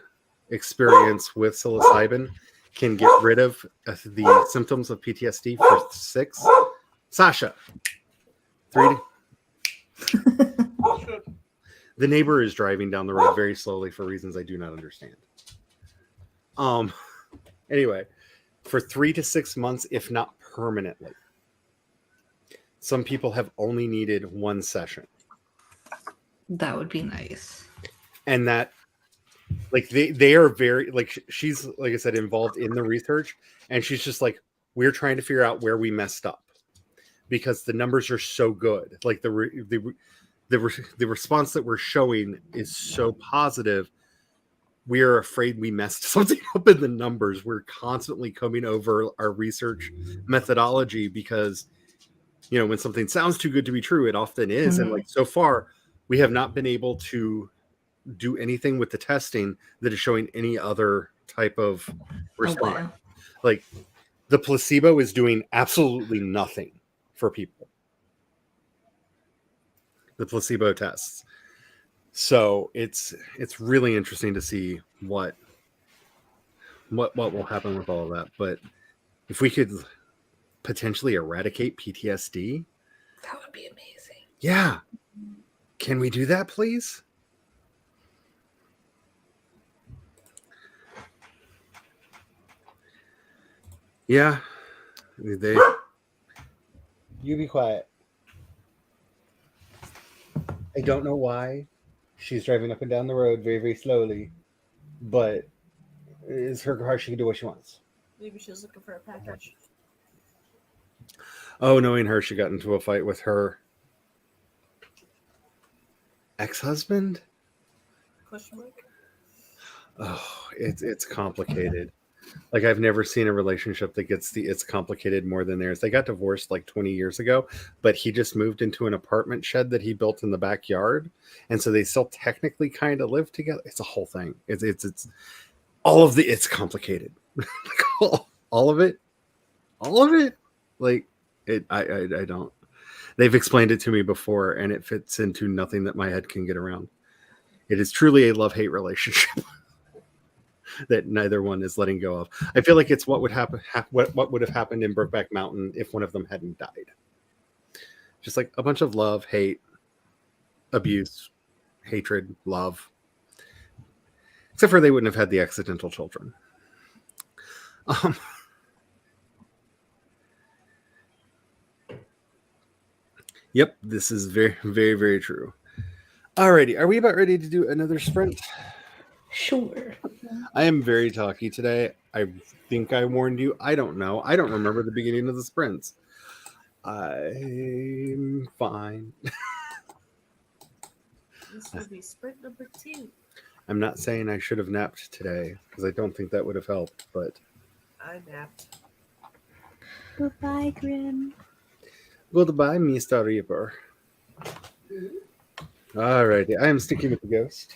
experience with psilocybin can get rid of the symptoms of PTSD for 6. Sasha, 3. The neighbor is driving down the road very slowly for reasons I do not understand. Anyway, for 3 to 6 months, if not permanently. Some people have only needed 1 session. That would be nice. And that, like, they are very, like, she's, like I said, involved in the research. And she's just like, we're trying to figure out where we messed up. Because the numbers are so good. Like, the response that we're showing is so positive. We are afraid we messed something up in the numbers. We're constantly coming over our research methodology because, you know, when something sounds too good to be true, it often is. Mm-hmm. And like so far, we have not been able to do anything with the testing that is showing any other type of response. wow. Like the placebo is doing absolutely nothing for people. The placebo tests. So it's really interesting to see what will happen with all of that. But if we could potentially eradicate PTSD, That would be amazing. yeah. Can we do that, please? Yeah. You be quiet. I don't know why she's driving up and down the road very, very slowly, but it's her car. She can do what she wants. Maybe she was looking for a package. Oh, knowing her, she got into a fight with her ex-husband. Question mark. Oh, it's complicated. Like I've never seen a relationship that gets it's complicated more than theirs. They got divorced like 20 years ago, but he just moved into an apartment shed that he built in the backyard, and so they still technically kind of live together. It's a whole thing. It's all of it's complicated. all of it. Like it. I don't. They've explained it to me before, and it fits into nothing that my head can get around. It is truly a love-hate relationship. That neither one is letting go of. I feel like it's what would happen. What would have happened in Brokeback Mountain if one of them hadn't died? Just like a bunch of love, hate, abuse, hatred, love. Except for they wouldn't have had the accidental children. Yep, this is very, very, very true. Alrighty, are we about ready to do another sprint? Sure. I am very talky today. I think I warned you. I don't know. I don't remember the beginning of the sprints. I'm fine. This will be sprint number 2. I'm not saying I should have napped today because I don't think that would have helped, but I napped. Goodbye, Grim. goodbye, Mr. Reaper. Alrighty, I am sticking with the ghost.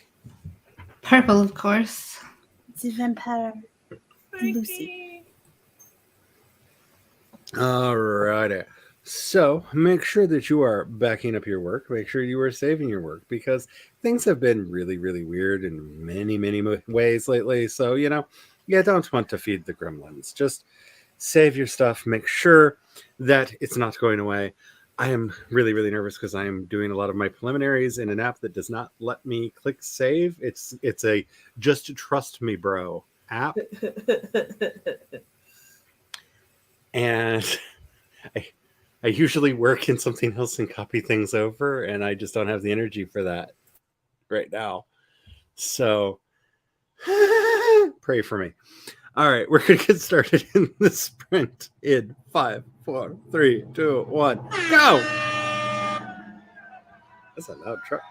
Purple, of course. It's a vampire. Lucy. Lucy. Alrighty. So make sure that you are backing up your work. Make sure you are saving your work because things have been really, really weird in many, many ways lately. So, you don't want to feed the gremlins. Just save your stuff. Make sure that it's not going away. I am really, really nervous because I am doing a lot of my preliminaries in an app that does not let me click save. It's a just trust me, bro app. And I usually work in something else and copy things over, and I just don't have the energy for that right now. So pray for me. All right, we're gonna get started in the sprint in 5, 4, 3, 2, 1, go! That's a loud truck.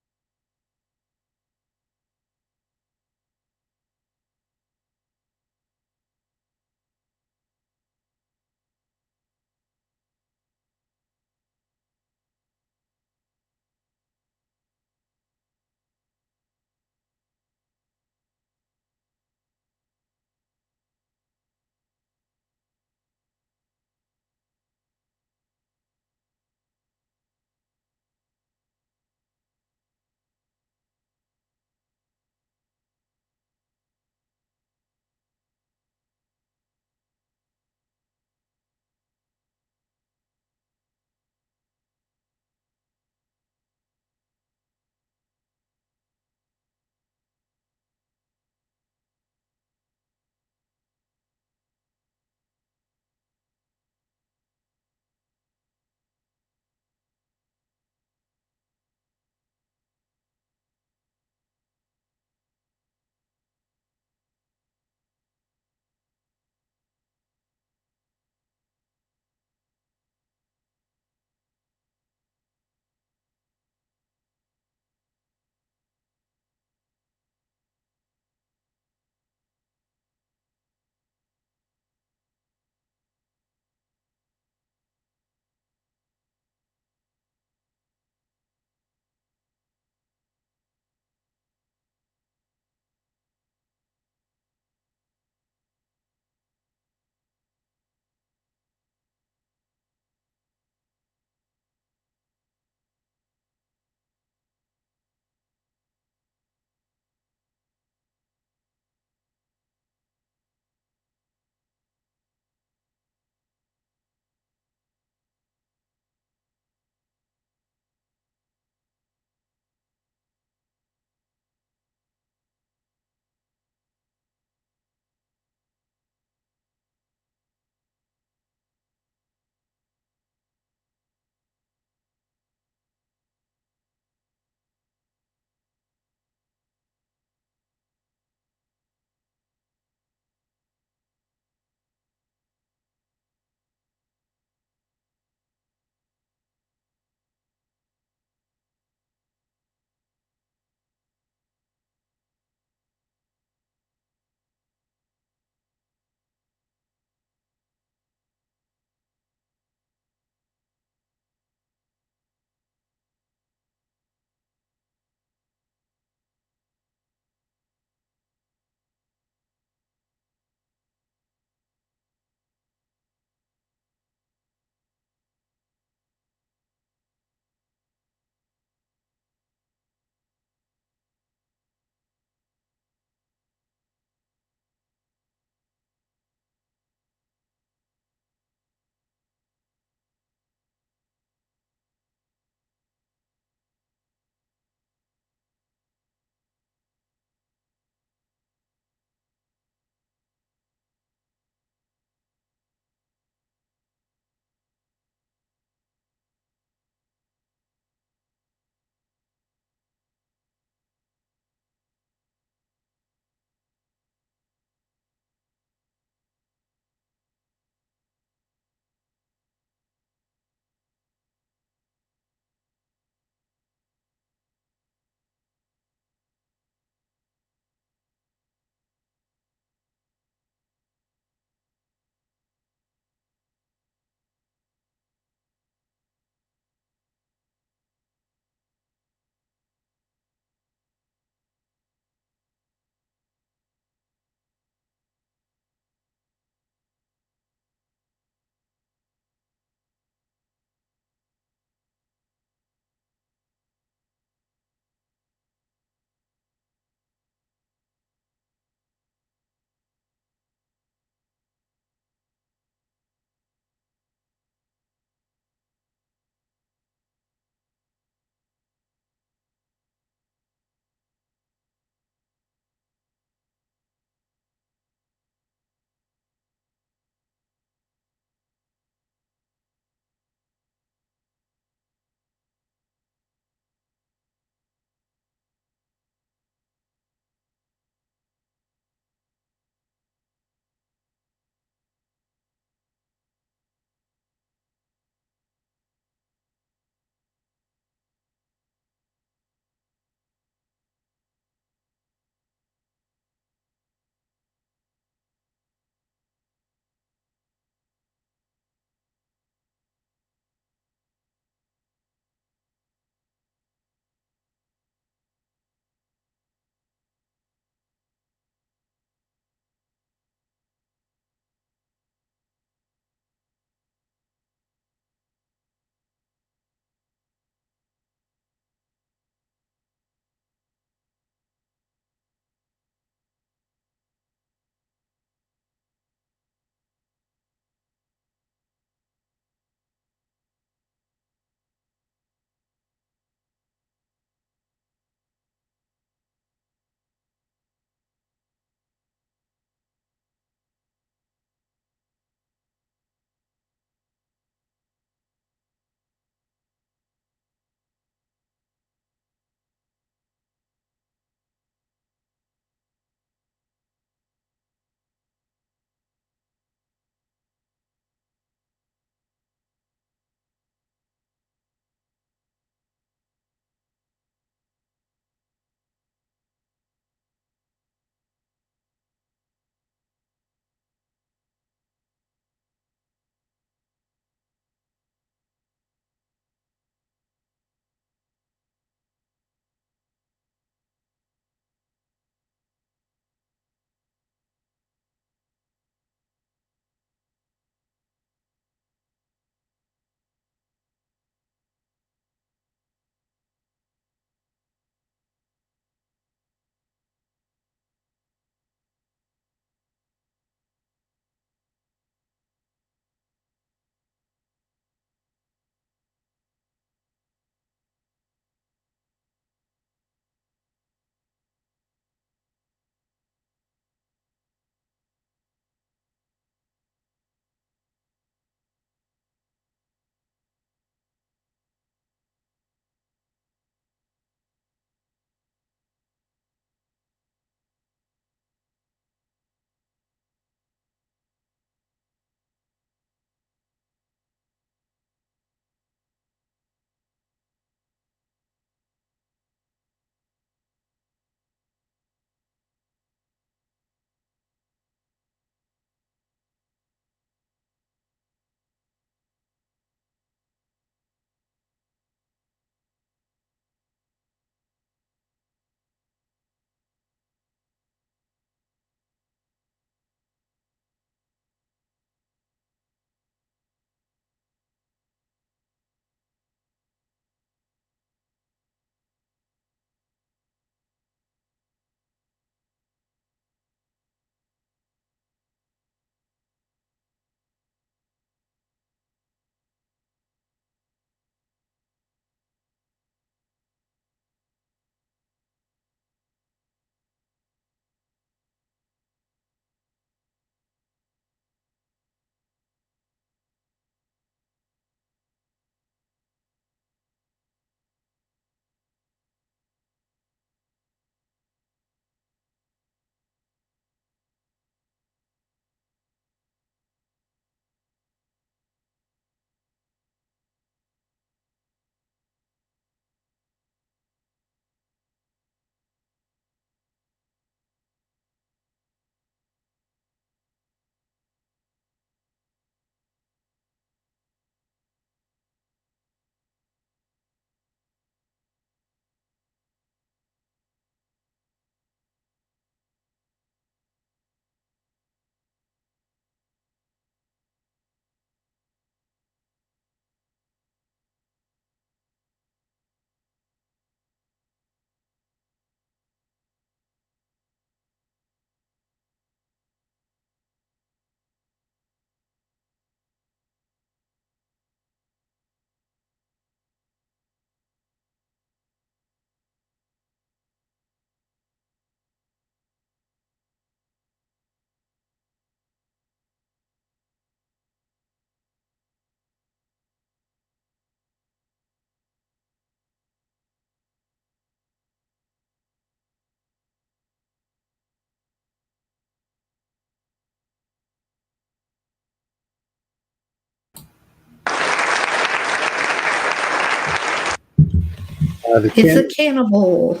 It's a cannibal.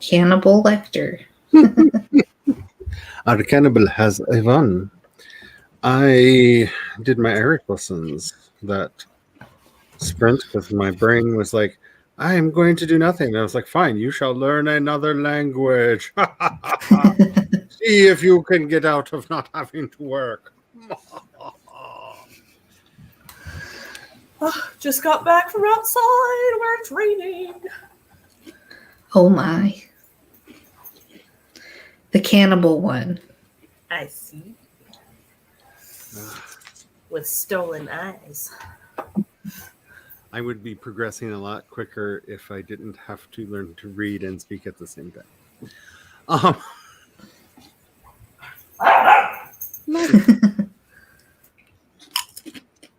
Cannibal Lecter. Our cannibal has a one. I did my Eric lessons that sprint because my brain was like, I am going to do nothing. And I was like, fine, you shall learn another language. See if you can get out of not having to work. Just got back from outside where it's raining. Oh my. The cannibal one. I see. With stolen eyes. I would be progressing a lot quicker if I didn't have to learn to read and speak at the same time.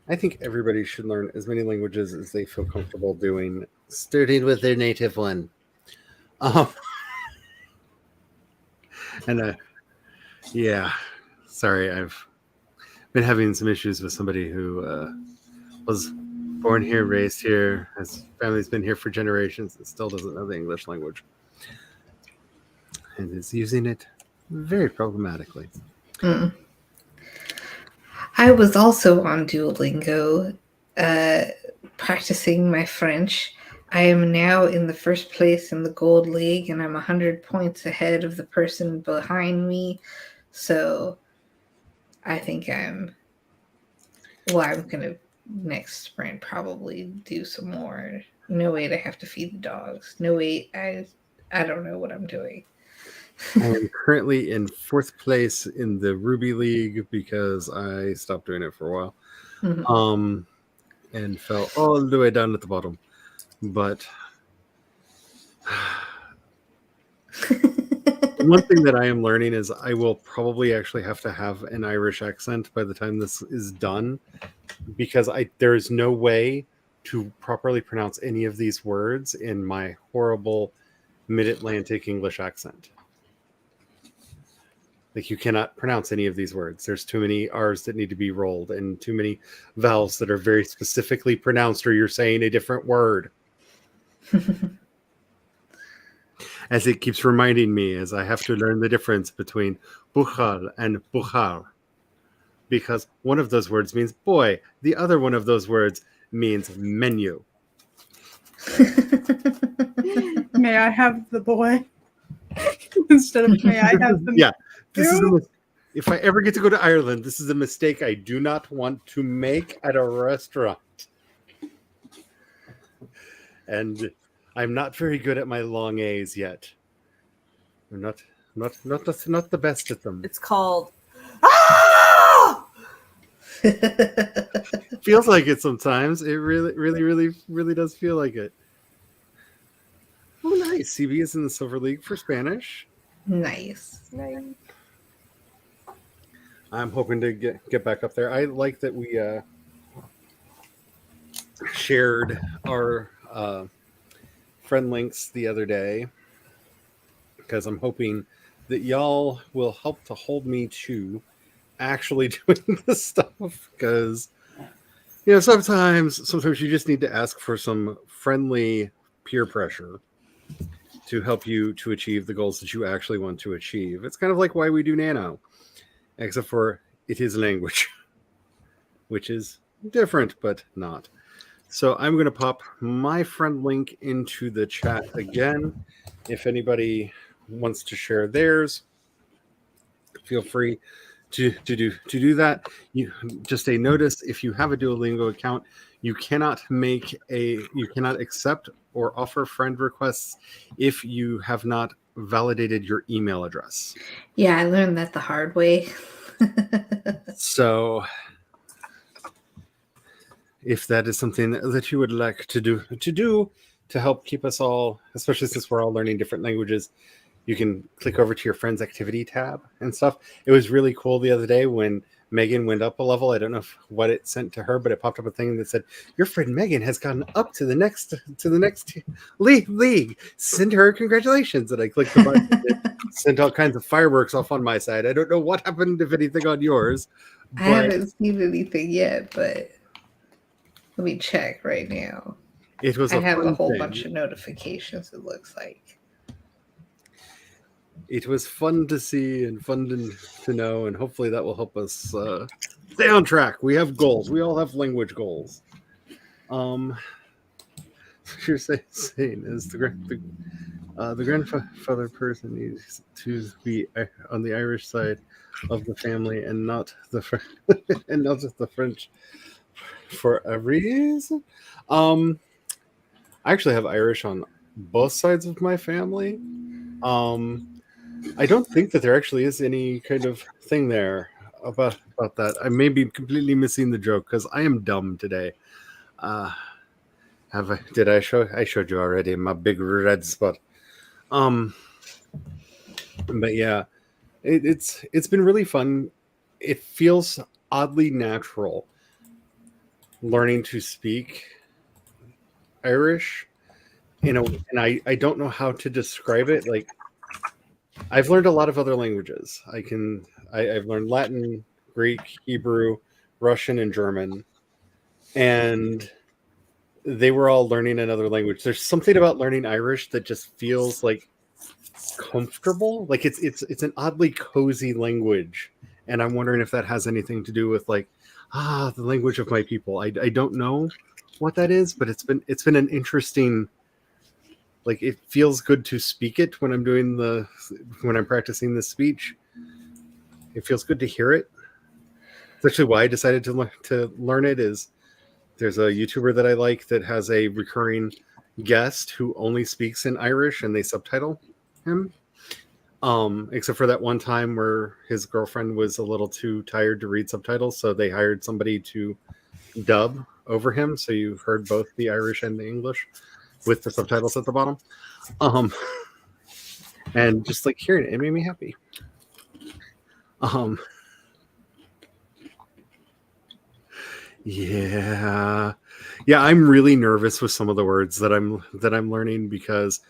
I think everybody should learn as many languages as they feel comfortable doing, starting with their native one. Yeah, sorry, I've been having some issues with somebody who was born here, raised here, his family's been here for generations, and still doesn't know the English language, and is using it very problematically. I was also on Duolingo, practicing my French. I am now in the first place in the gold league, and I'm 100 points ahead of the person behind me. So I think I'm gonna next sprint probably do some more. No wait, I have to feed the dogs. No wait, I don't know what I'm doing. I am currently in 4th place in the Ruby League because I stopped doing it for a while. Mhm. And fell all the way down at the bottom. But one thing that I am learning is I will probably actually have to have an Irish accent by the time this is done, because there is no way to properly pronounce any of these words in my horrible mid-Atlantic English accent. Like, you cannot pronounce any of these words. There's too many R's that need to be rolled and too many vowels that are very specifically pronounced, or you're saying a different word. As it keeps reminding me, as I have to learn the difference between buchal and buchar. Because one of those words means boy, the other one of those words means menu. May I have the boy? Instead of may I have the Yeah. If I ever get to go to Ireland, this is a mistake I do not want to make at a restaurant. And I'm not very good at my long A's yet. I'm not the best at them. It's called ah! Feels like it sometimes. It really does feel like it. Oh, nice. CB is in the Silver League for Spanish. Nice. I'm hoping to get back up there. I like that we shared our friend links the other day, because I'm hoping that y'all will help to hold me to actually doing this stuff, because sometimes you just need to ask for some friendly peer pressure to help you to achieve the goals that you actually want to achieve. It's kind of like why we do NaNo, except for it is language, which is different, but not. So I'm going to pop my friend link into the chat again. If anybody wants to share theirs, feel free to do that. You just a notice: if you have a Duolingo account, you cannot accept or offer friend requests if you have not validated your email address. Yeah, I learned that the hard way. So if that is something that you would like to do to help keep us all, especially since we're all learning different languages, you can click over to your friends activity tab and stuff. It was really cool the other day when Megan went up a level. I don't know what it sent to her, but it popped up a thing that said, your friend Megan has gotten up to the next league. Send her congratulations. And I clicked the button. It sent all kinds of fireworks off on my side. I don't know what happened, if anything, on yours. I haven't seen anything yet, but let me check right now. It was I a have a fun whole thing. bunch of notifications, it looks like. It was fun to see and fun to know, and hopefully that will help us stay on track. We have goals. We all have language goals. You're saying is the grandfather person needs to be on the Irish side of the family and not and not just the French for a reason. I actually have Irish on both sides of my family. I don't think that there actually is any kind of thing there about that. I may be completely missing the joke because I am dumb today. Have I? Did I show? I showed you already my big red spot. But yeah, it's been really fun. It feels oddly natural learning to speak Irish. And I don't know how to describe it. Like I've learned a lot of other languages. I've learned Latin, Greek, Hebrew, Russian, and German, and they were all learning another language. There's something about learning Irish that just feels like comfortable. Like it's an oddly cozy language, and I'm wondering if that has anything to do with like the language of my people. I don't know what that is, but it's been an interesting. Like it feels good to speak it when I'm practicing the speech. It feels good to hear it. That's actually why I decided to learn it. Is there's a YouTuber that I like that has a recurring guest who only speaks in Irish and they subtitle him. Except for that one time where his girlfriend was a little too tired to read subtitles, so they hired somebody to dub over him, so you heard both the Irish and the English with the subtitles at the bottom. And just like hearing it made me happy. Yeah. I'm really nervous with some of the words that I'm learning because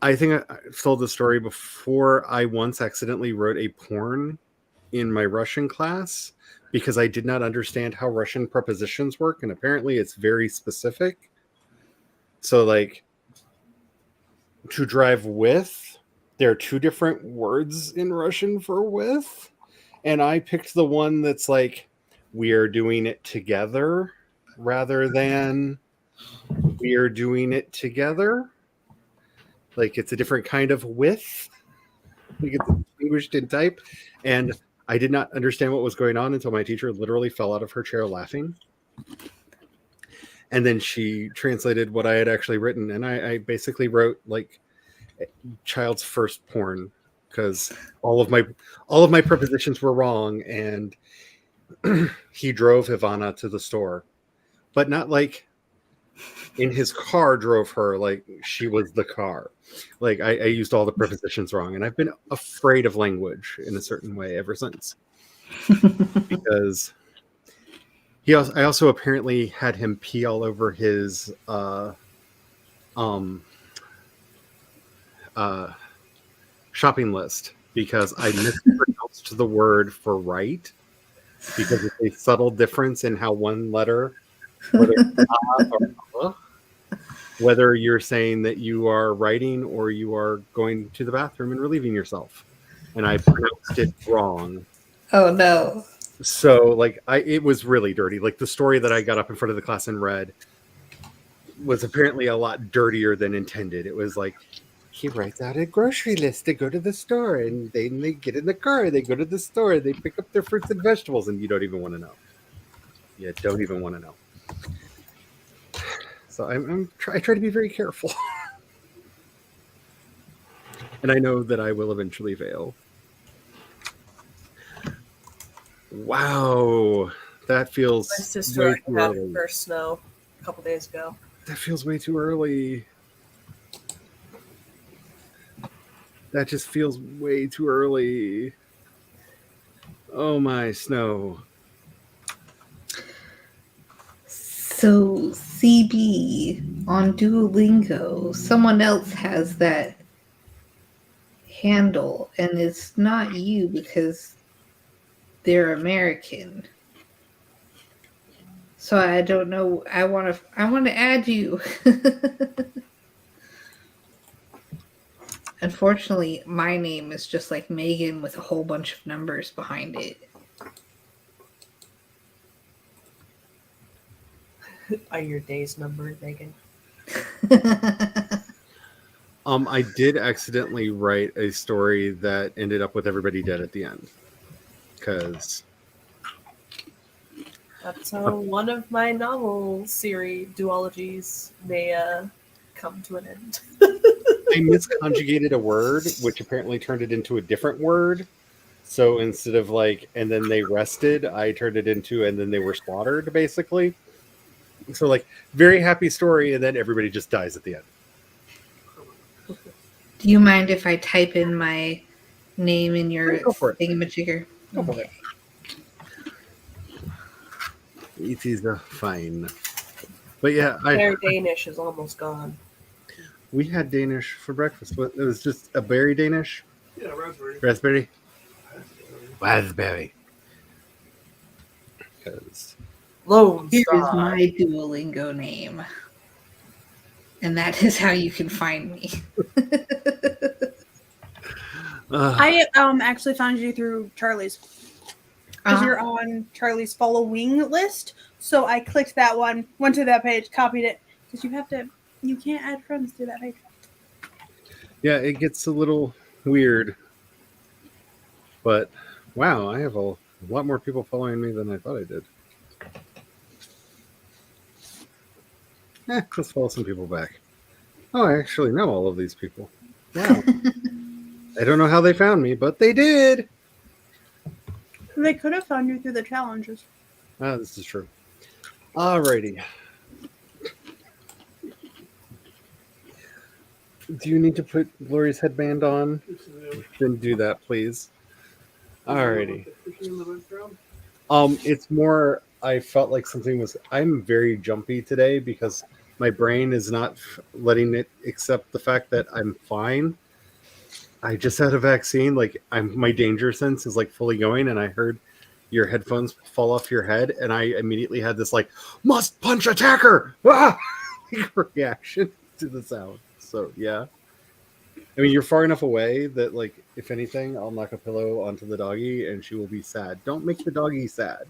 I think I've told the story before. I once accidentally wrote a porn in my Russian class because I did not understand how Russian prepositions work, and apparently it's very specific. So like to drive with, there are two different words in Russian for with, and I picked the one that's like we are doing it together rather than we are doing it together. Like it's a different kind of with. Like it's distinguished in type. And I did not understand what was going on until my teacher literally fell out of her chair laughing. And then she translated what I had actually written. And I basically wrote like child's first porn because all of my prepositions were wrong. And he drove Ivana to the store, but not like in his car drove her like she was the car. Like I used all the prepositions wrong, and I've been afraid of language in a certain way ever since. Because I also apparently had him pee all over his shopping list because I mispronounced the word for right because it's a subtle difference in how one letter, whether or whether you're saying that you are writing or you are going to the bathroom and relieving yourself. And I pronounced it wrong. Oh no. So like it was really dirty. Like the story that I got up in front of the class and read was apparently a lot dirtier than intended. It was like he writes out a grocery list to go to the store, and then they get in the car, they go to the store, they pick up their fruits and vegetables, and you don't even want to know. You don't even want to know. So I try to be very careful. And I know that I will eventually fail. Wow. That feels My sister way too had her early. first snow a couple days ago. That feels way too early. That just feels way too early. Oh my snow. So CB on Duolingo, someone else has that handle, and it's not you because they're American. So I don't know. I want to add you. Unfortunately, my name is just like Megan with a whole bunch of numbers behind it. Are your days numbered, Megan? I did accidentally write a story that ended up with everybody dead at the end. Because That's how one of my novel series duologies may come to an end. I misconjugated a word, which apparently turned it into a different word. So instead of like, and then they rested, I turned it into, and then they were slaughtered, basically. So, like, very happy story, and then everybody just dies at the end. Do you mind if I type in my name in your Go for it. thingamajigger? Go for it. It is fine. But yeah, Their Danish is almost gone. we had Danish for breakfast. It was just a berry Danish? Yeah, raspberry. Raspberry? Raspberry. Because Lone Here is Star. my Duolingo name. And that is how you can find me. I actually found you through Charlie's because you're on Charlie's following list. So I clicked that one, went to that page, copied it because you can't add friends to that page. yeah, it gets a little weird. But wow, I have a lot more people following me than I thought I did. Let's follow some people back. Oh, I actually know all of these people. Wow. I don't know how they found me, but they did. They could have found you through the challenges. This is true. Alrighty. Do you need to put Glory's headband on? Then do that, please. Alrighty. It's more. I felt like something was. I'm very jumpy today because my brain is not letting it accept the fact that I'm fine. I just had a vaccine. Like my danger sense is like fully going, and I heard your headphones fall off your head, and I immediately had this like must punch attacker reaction to the sound. So yeah. I mean, you're far enough away that, like, if anything, I'll knock a pillow onto the doggy and she will be sad. Don't make the doggy sad.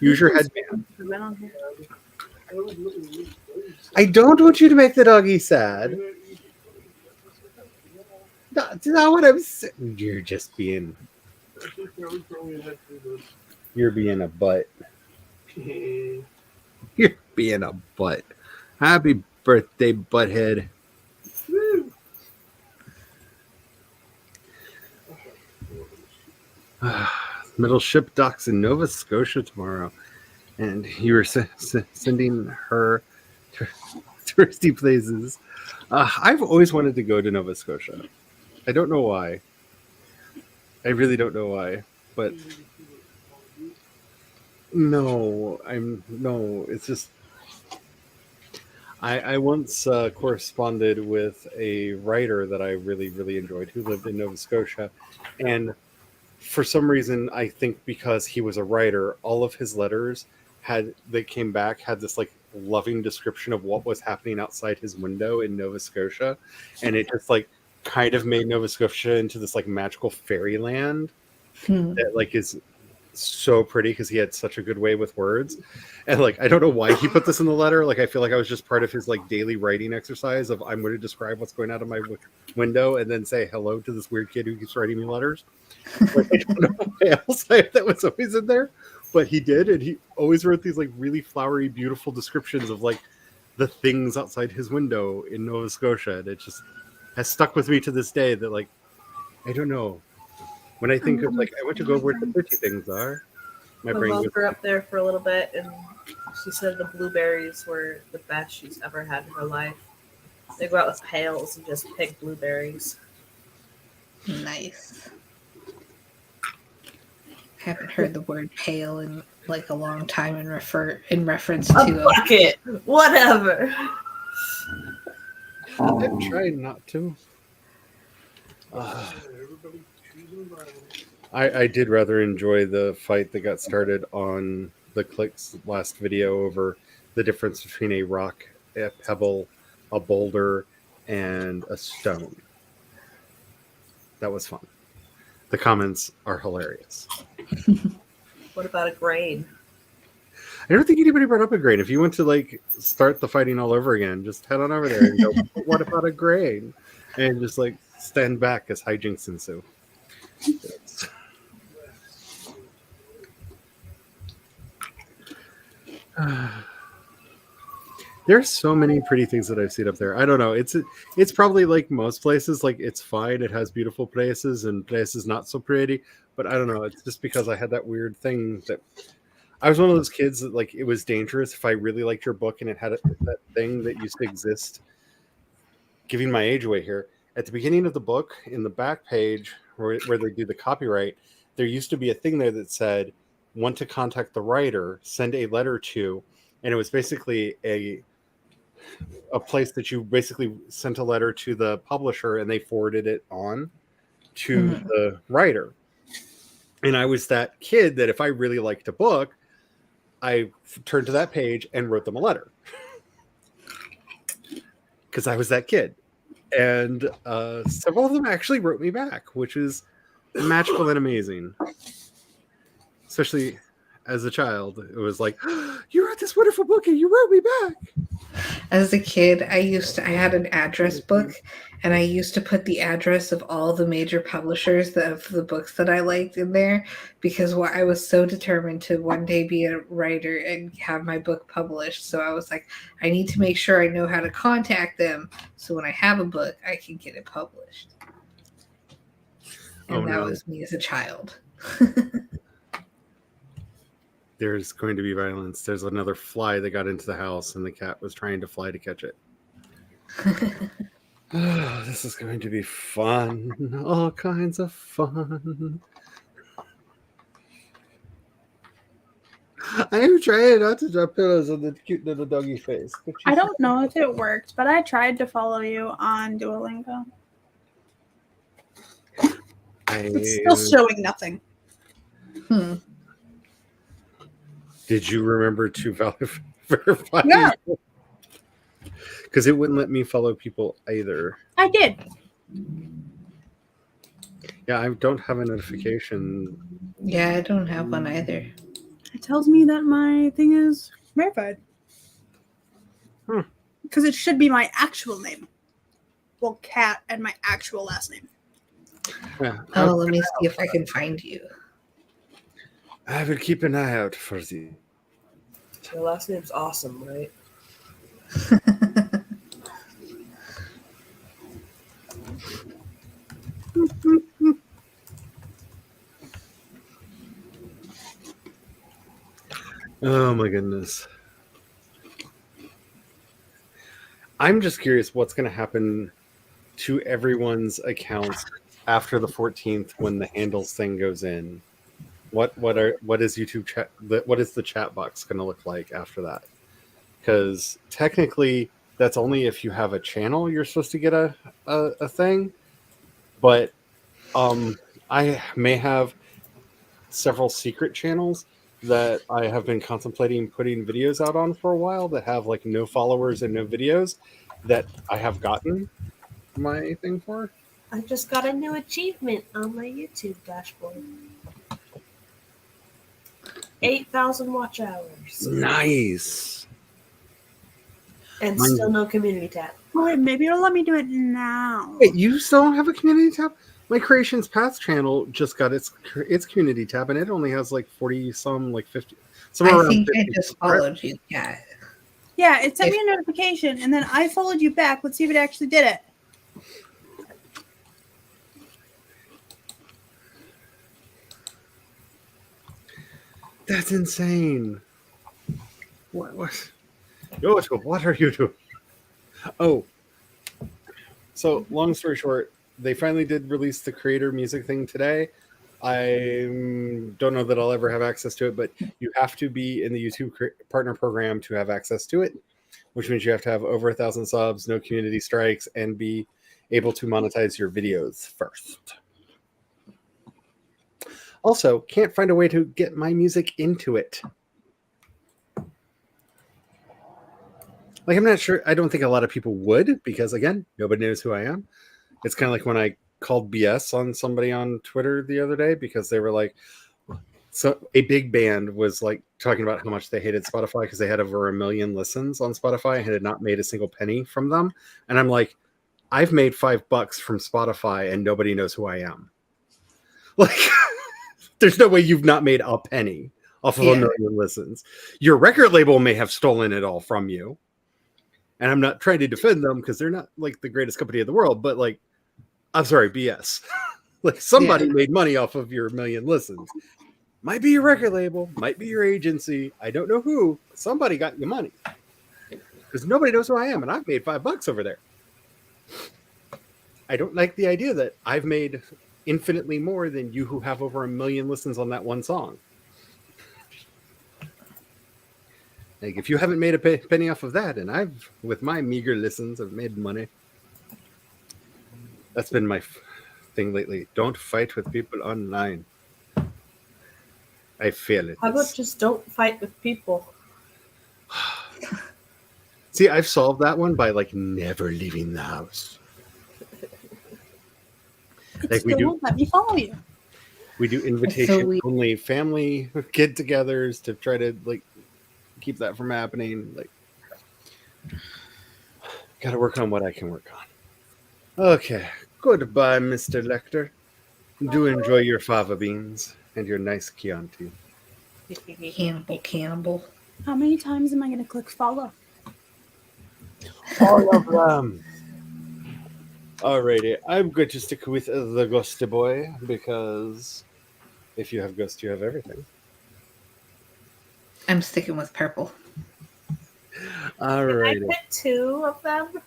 Use your headband. I don't want you to make the doggy sad. That's not what I'm saying. You're just being. You're being a butt. You're being a butt. Happy birthday, butthead. Middle ship docks in Nova Scotia tomorrow, and you were sending her touristy places. I've always wanted to go to Nova Scotia. I don't know why. I really don't know why, but no, it's just I once corresponded with a writer that I really, really enjoyed who lived in Nova Scotia, and for some reason, I think because he was a writer, all of his letters had this like loving description of what was happening outside his window in Nova Scotia, and it just like kind of made Nova Scotia into this like magical fairyland that like is so pretty because he had such a good way with words. And like I don't know why he put this in the letter. Like I feel like I was just part of his like daily writing exercise of I'm going to describe what's going out of my window and then say hello to this weird kid who keeps writing me letters. Like, I don't know why else that was always in there, but he did, and he always wrote these like really flowery, beautiful descriptions of like the things outside his window in Nova Scotia, and it just has stuck with me to this day. That like I don't know, when I think of like I want to go where the pretty things are, my My brain mom goes, grew up there for a little bit, and she said the blueberries were the best she's ever had in her life. They go out with pails and just pick blueberries. Nice. Haven't heard the word pale in like a long time in reference A to bucket, whatever. I'm trying not to. I did rather enjoy the fight that got started on the clicks last video over the difference between a rock, a pebble, a boulder, and a stone. That was fun. The comments are hilarious. What about a grain? I don't think anybody brought up a grain. If you want to like start the fighting all over again, just head on over there and go, what about a grain? And just like stand back as hijinks ensue. There's so many pretty things that I've seen up there. I don't know. It's probably like most places. Like it's fine. It has beautiful places and places not so pretty. But I don't know. It's just because I had that weird thing that I was one of those kids that like it was dangerous if I really liked your book and it had that thing that used to exist. Giving my age away here. At the beginning of the book, in the back page where they do the copyright, there used to be a thing there that said, "Want to contact the writer? Send a letter to," and it was basically a place that you basically sent a letter to the publisher and they forwarded it on to the writer. And I was that kid that if I really liked a book, I turned to that page and wrote them a letter because I was that kid. And several of them actually wrote me back, which is magical and amazing. Especially as a child, it was like, you wrote this wonderful book and you wrote me back. As a kid, I had an address book, and I used to put the address of all the major publishers of the books that I liked in there, because I was so determined to one day be a writer and have my book published. So I was like, I need to make sure I know how to contact them, so when I have a book, I can get it published. And that was me as a child. There's going to be violence. There's another fly that got into the house and the cat was trying to fly to catch it. Oh, this is going to be fun. All kinds of fun. I am trying not to drop pillows on the cute little doggy face. I don't know if it worked, but I tried to follow you on Duolingo. It's still showing nothing. Did you remember to verify? Yeah. Because it wouldn't let me follow people either. I did. Yeah, I don't have a notification. Yeah, I don't have one either. It tells me that my thing is verified. Because it should be my actual name. Well, Cat and my actual last name. Yeah, let me see if I can find you. I will keep an eye out for you. Your last name's awesome, right? Oh my goodness. I'm just curious what's going to happen to everyone's accounts after the 14th when the handles thing goes in. What is YouTube chat? What is the chat box going to look like after that? Because technically, that's only if you have a channel you're supposed to get a thing. But I may have several secret channels that I have been contemplating putting videos out on for a while that have like no followers and no videos that I have gotten my thing for. I just got a new achievement on my YouTube dashboard. 8,000 watch hours. Nice. And still no community tab. Wait, maybe it'll let me do it now. Wait, you still don't have a community tab? My Creations Path channel just got its community tab, and it only has like 40 some, like 50. I think I just followed you. Yeah. Yeah, it sent me a notification, and then I followed you back. Let's see if it actually did it. That's insane. What? Yoto, what are you doing? Oh. So, long story short, they finally did release the creator music thing today. I don't know that I'll ever have access to it, but you have to be in the YouTube partner program to have access to it, which means you have to have over 1,000 subs, no community strikes, and be able to monetize your videos first. Also, can't find a way to get my music into it. Like, I'm not sure. I don't think a lot of people would because, again, nobody knows who I am. It's kind of like when I called BS on somebody on Twitter the other day because they were like, so a big band was like talking about how much they hated Spotify because they had over 1 million listens on Spotify and had not made a single penny from them. And I'm like, I've made $5 from Spotify and nobody knows who I am. Like, there's no way you've not made a penny off of 1 million listens. Your record label may have stolen it all from you. And I'm not trying to defend them because they're not like the greatest company in the world, but like, I'm sorry, BS. Like somebody made money off of your 1 million listens. Might be your record label, might be your agency. I don't know who. But somebody got you money because nobody knows who I am, and I've made $5 over there. I don't like the idea that I've made infinitely more than you who have over 1 million listens on that one song. Like if you haven't made a penny off of that, and I've, with my meager listens, I've made money. That's been my thing lately. Don't fight with people online. I feel it. How about just don't fight with people? See, I've solved that one by like never leaving the house. It still won't let me follow you. We do invitation only family get-togethers to try to like keep that from happening. Like, gotta work on what I can work on. Okay, goodbye, Mr. Lecter. Do enjoy your fava beans and your nice Chianti. Cannibal. How many times am I going to click follow? All of them. Alrighty, I'm going to stick with the Ghosty Boy because if you have Ghost, you have everything. I'm sticking with purple. Alrighty. Can I pick 2 of them?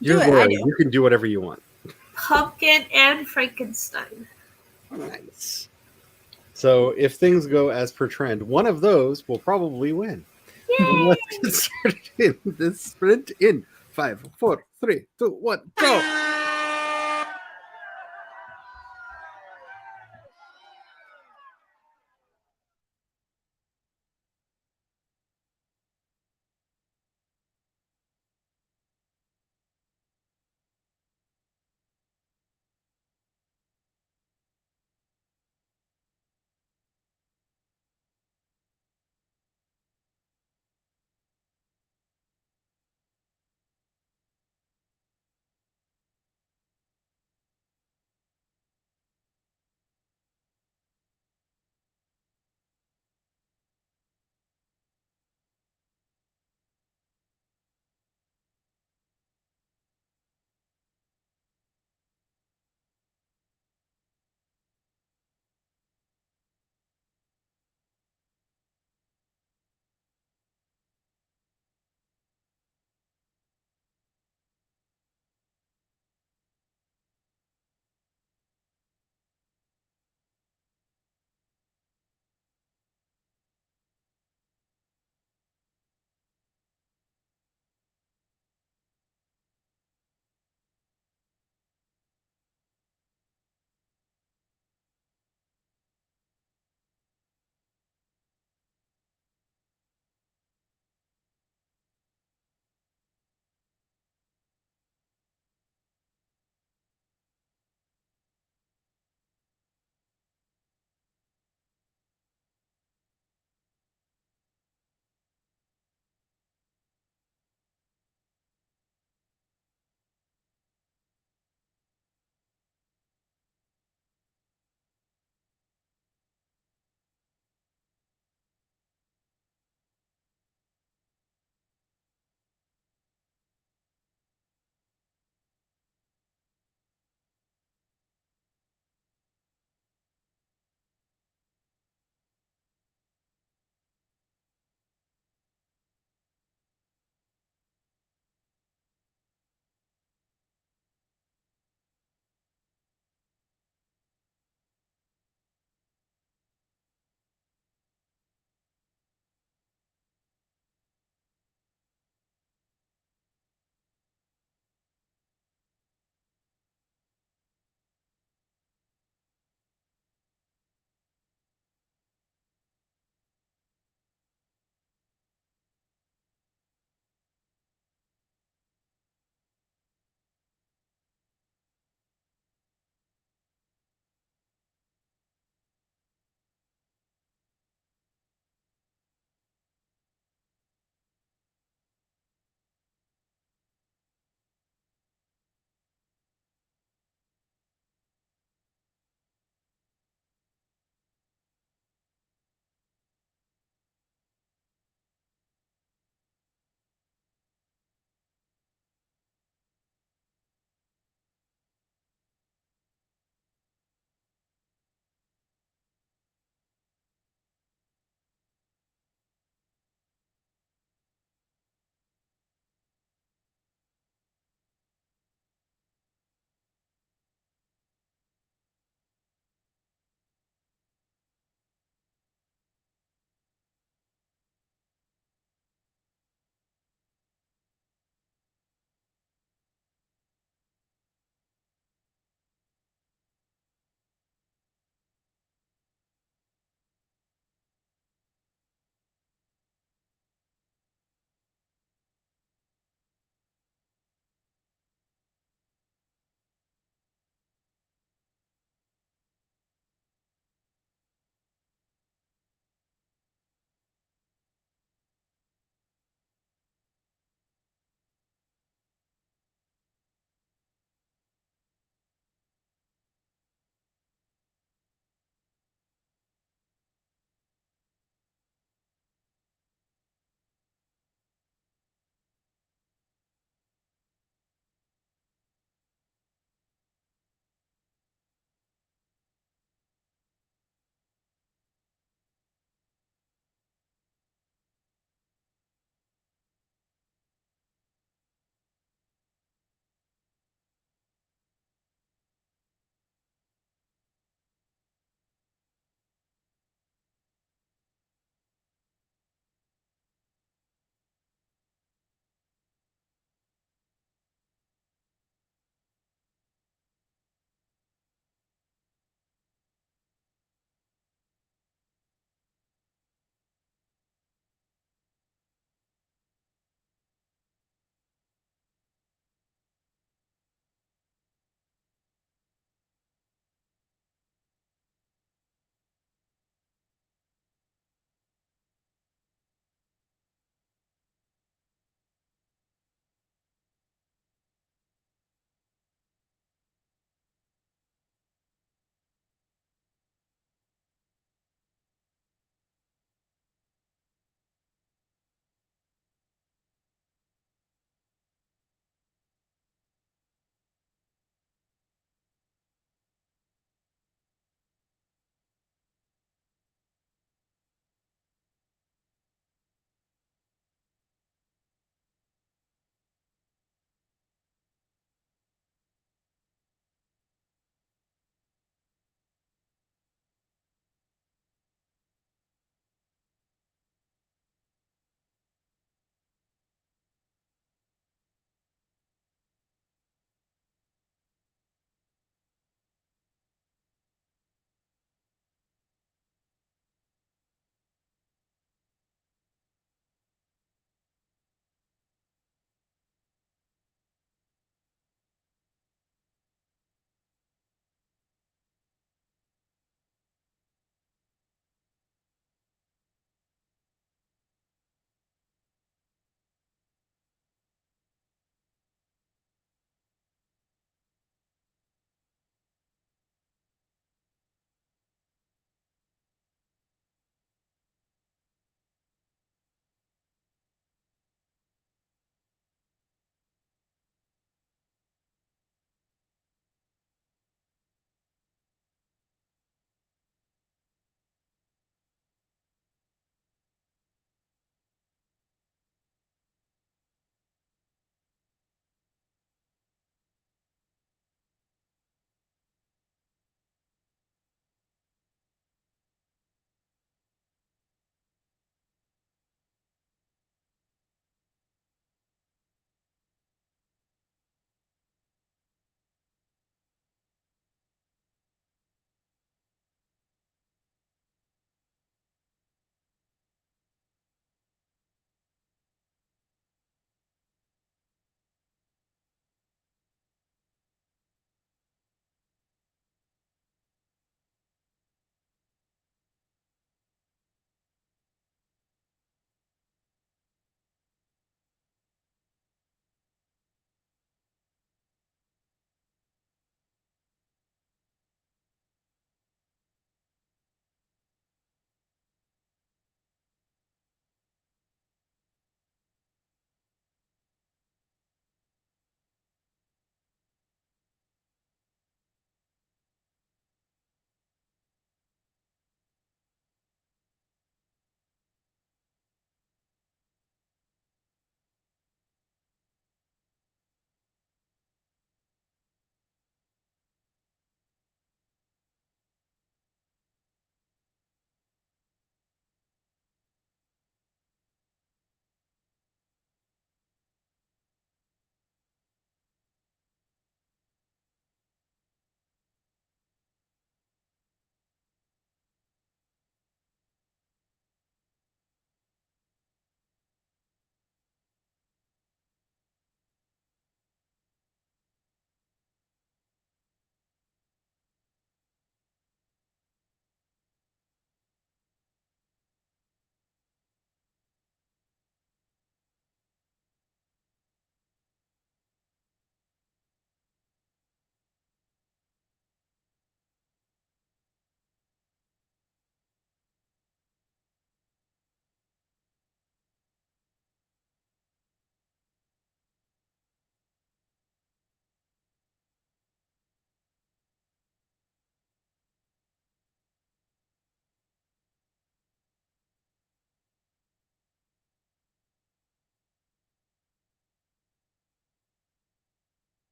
You're royal. You can do whatever you want. Pumpkin and Frankenstein. Nice. So if things go as per trend, one of those will probably win. Yay! Let's get started in this sprint in 5, 4, 3, 2, 1, go!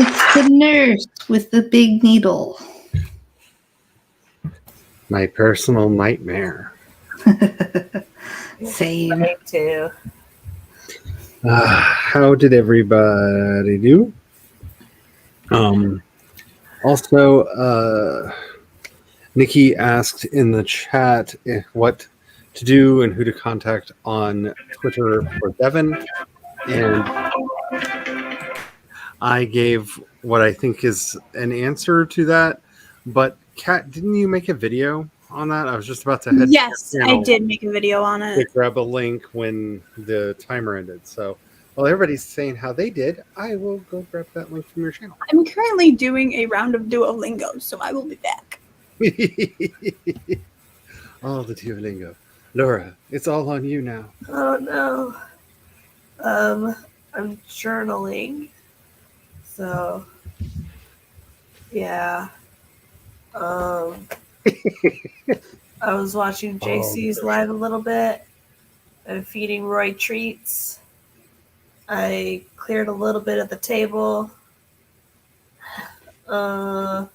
It's the nurse with the big needle. My personal nightmare. Same. Me too. How did everybody do? Also, Nikki asked in the chat what to do and who to contact on Twitter for Devin. And I gave what I think is an answer to that. But Kat, didn't you make a video on that? I was just about to head Yes, to your I channel did make a video on to it. grab a link when the timer ended. So while everybody's saying how they did, I will go grab that link from your channel. I'm currently doing a round of Duolingo, so I will be back. All the Duolingo. Laura, it's all on you now. Oh no. I'm journaling. So yeah. I was watching JC's live a little bit. I'm feeding Roy treats. I cleared a little bit of the table. Yeah,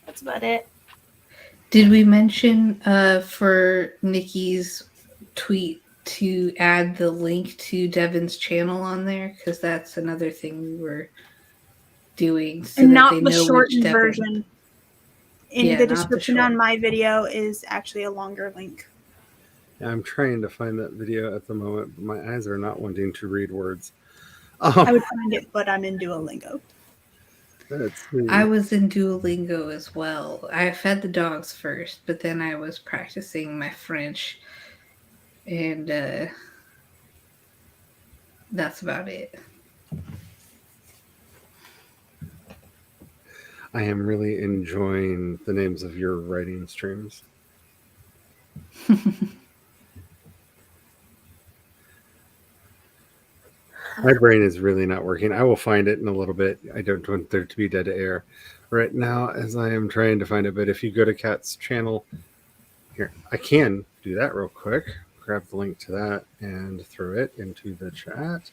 that's about it. Did we mention for Nikki's tweet to add the link to Devin's channel on there? Because that's another thing we were doing. So And that not they the know which shortened Devin. version. In Yeah, the not the description short. on my video is actually a longer link. I'm trying to find that video at the moment, but my eyes are not wanting to read words. I would find it, but I'm in Duolingo. I was in Duolingo as well. I fed the dogs first, but then I was practicing my French, and that's about it. I am really enjoying the names of your writing streams. My brain is really not working. I will find it in a little bit. I don't want there to be dead air right now as I am trying to find it. But if you go to Kat's channel, here, I can do that real quick. Grab the link to that and throw it into the chat.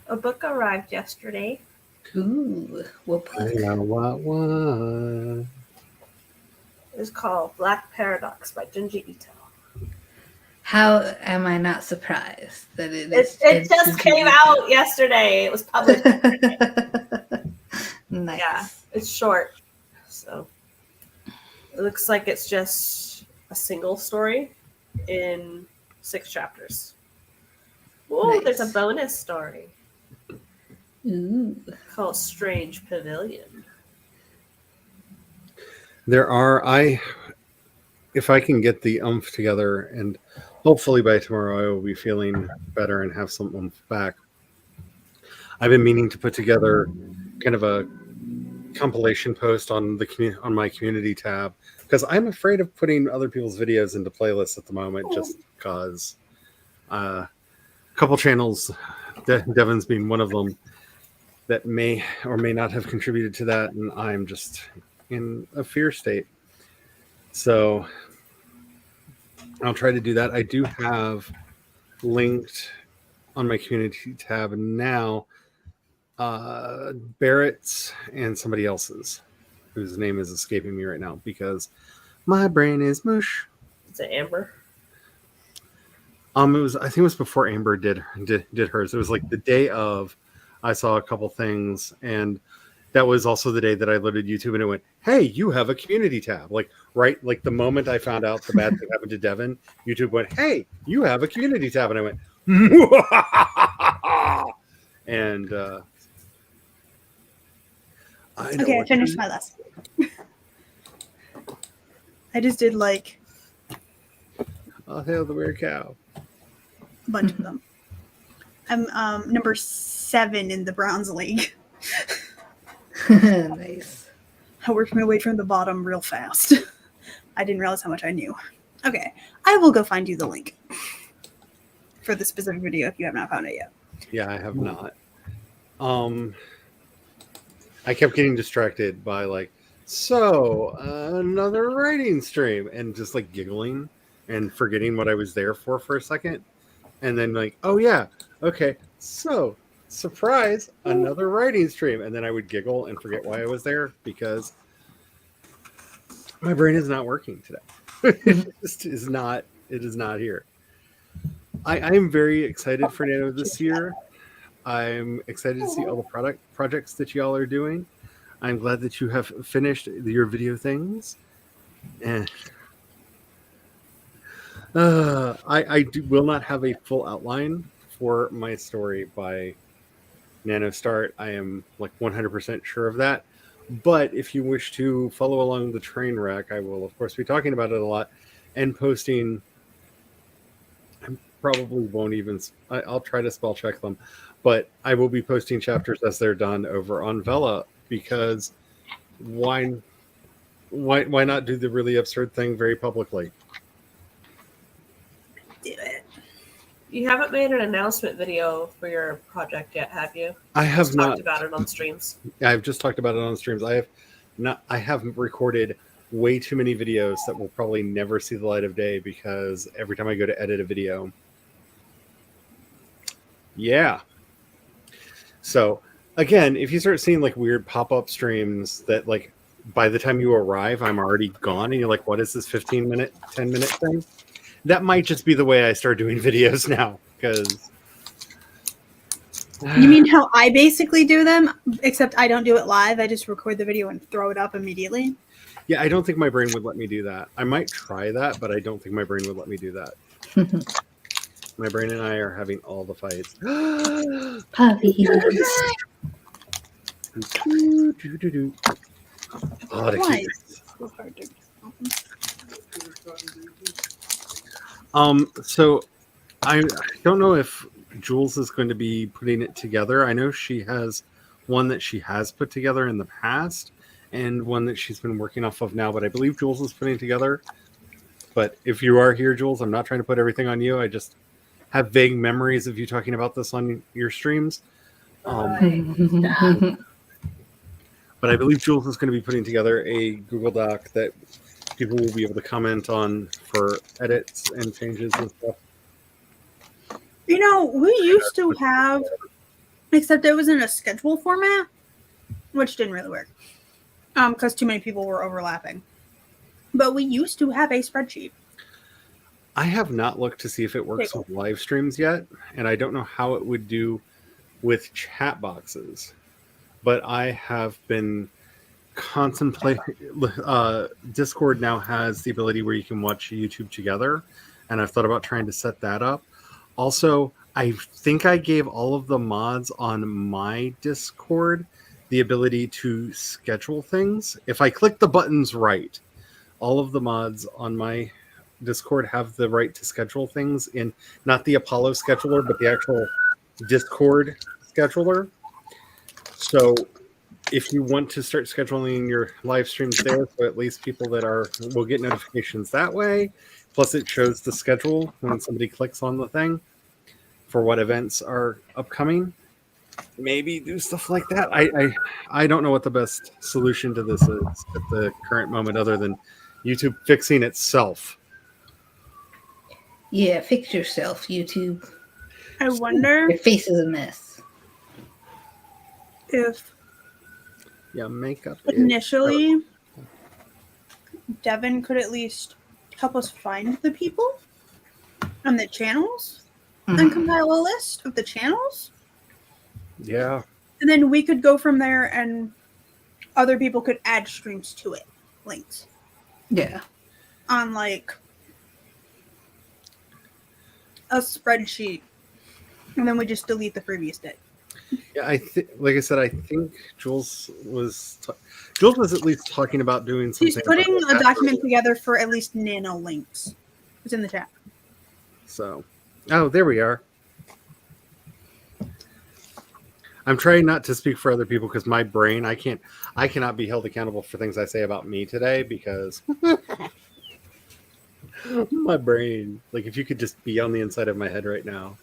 A book arrived yesterday. Ooh, what I book? know what. It's called Black Paradox by Junji Ito. How am I not surprised that it is? It just came out yesterday. It was published. Nice. Yeah, it's short. So it looks like it's just a single story in 6 chapters. Oh, Nice. There's a bonus story Ooh. called Strange Pavilion. There are, if I can get the oomph together, and hopefully by tomorrow I will be feeling better and have some oomph back. I've been meaning to put together kind of a compilation post on my community tab, because I'm afraid of putting other people's videos into playlists at the moment, just because a couple channels, Devin's being one of them, that may or may not have contributed to that, and I'm just in a fear state. So I'll try to do that. I do have linked on my community tab now Barrett's and somebody else's, whose name is escaping me right now because my brain is mush. Is it Amber? I think it was before Amber did hers. It was like the day of. I saw a couple things, and that was also the day that I loaded YouTube, and it went, "Hey, you have a community tab!" Like the moment I found out the bad thing happened to Devin, YouTube went, "Hey, you have a community tab," and I went, and I finished my lesson. I just did like I'll hail the weird cow. a bunch of them. I'm number 7 in the Browns League. Nice. I worked my way from the bottom real fast. I didn't realize how much I knew. Okay, I will go find you the link for the specific video if you have not found it yet. Yeah, I have not. I kept getting distracted by like So, another writing stream, and just like giggling and forgetting what I was there for a second. And then, like, oh, yeah, okay, so surprise, another writing stream. And then I would giggle and forget why I was there because my brain is not working today. It just is not, it is not here. I am very excited for NaNo this year. I'm excited to see all the projects that y'all are doing. I'm glad that you have finished your video things. And will not have a full outline for my story by NaNo Start. I am like 100% sure of that. But if you wish to follow along the train wreck, I will, of course, be talking about it a lot and posting. I probably won't even, I'll try to spell check them, but I will be posting chapters as they're done over on Vela because why not do the really absurd thing very publicly? Do it. You haven't made an announcement video for your project yet, have you? I have Just not talked about it on streams. I've just talked about it on streams. I have recorded way too many videos that will probably never see the light of day because every time I go to edit a video. Yeah. So again, if you start seeing like weird pop-up streams that like by the time you arrive, I'm already gone and you're like, what is this 15-minute, 10-minute thing? That might just be the way I start doing videos now because You mean how I basically do them, except I don't do it live. I just record the video and throw it up immediately. yeah, I don't think my brain would let me do that. I might try that, but I don't think my brain would let me do that. My brain and I are having all the fights. Puppies. Oh, the Why? cute. It's so hard to So I don't know if Jules is going to be putting it together. I know she has one that she has put together in the past and one that she's been working off of now, but I believe Jules is putting together. But if you are here, Jules, I'm not trying to put everything on you. I just have vague memories of you talking about this on your streams. But I believe Jules is going to be putting together a Google Doc that people will be able to comment on for edits and changes and stuff. You know, we used to have, except it was in a schedule format, which didn't really work because too many people were overlapping. But we used to have a spreadsheet. I have not looked to see if it works with live streams yet, and I don't know how it would do with chat boxes. But I have been contemplating. Discord now has the ability where you can watch YouTube together, and I've thought about trying to set that up. Also, I think I gave all of the mods on my Discord the ability to schedule things. If I click the buttons right, all of the mods on my Discord have the right to schedule things in not the Apollo scheduler, but the actual Discord scheduler. So if you want to start scheduling your live streams there, so at least people that will get notifications that way. Plus it shows the schedule when somebody clicks on the thing for what events are upcoming. Maybe do stuff like that. I don't know what the best solution to this is at the current moment other than YouTube fixing itself. Yeah, fix yourself, YouTube. I wonder Your face is a mess. if Makeup. initially Devin could at least help us find the people and the channels and compile a list of the channels. Yeah. And then we could go from there and other people could add streams to it. Links. Yeah. On like a spreadsheet. And then we just delete the previous day. Yeah, like I said, I think Jules was at least talking about doing something. She's putting about a document together for at least NaNo links. It's in the chat. So, there we are. I'm trying not to speak for other people because my brain, I cannot be held accountable for things I say about me today because my brain, like if you could just be on the inside of my head right now,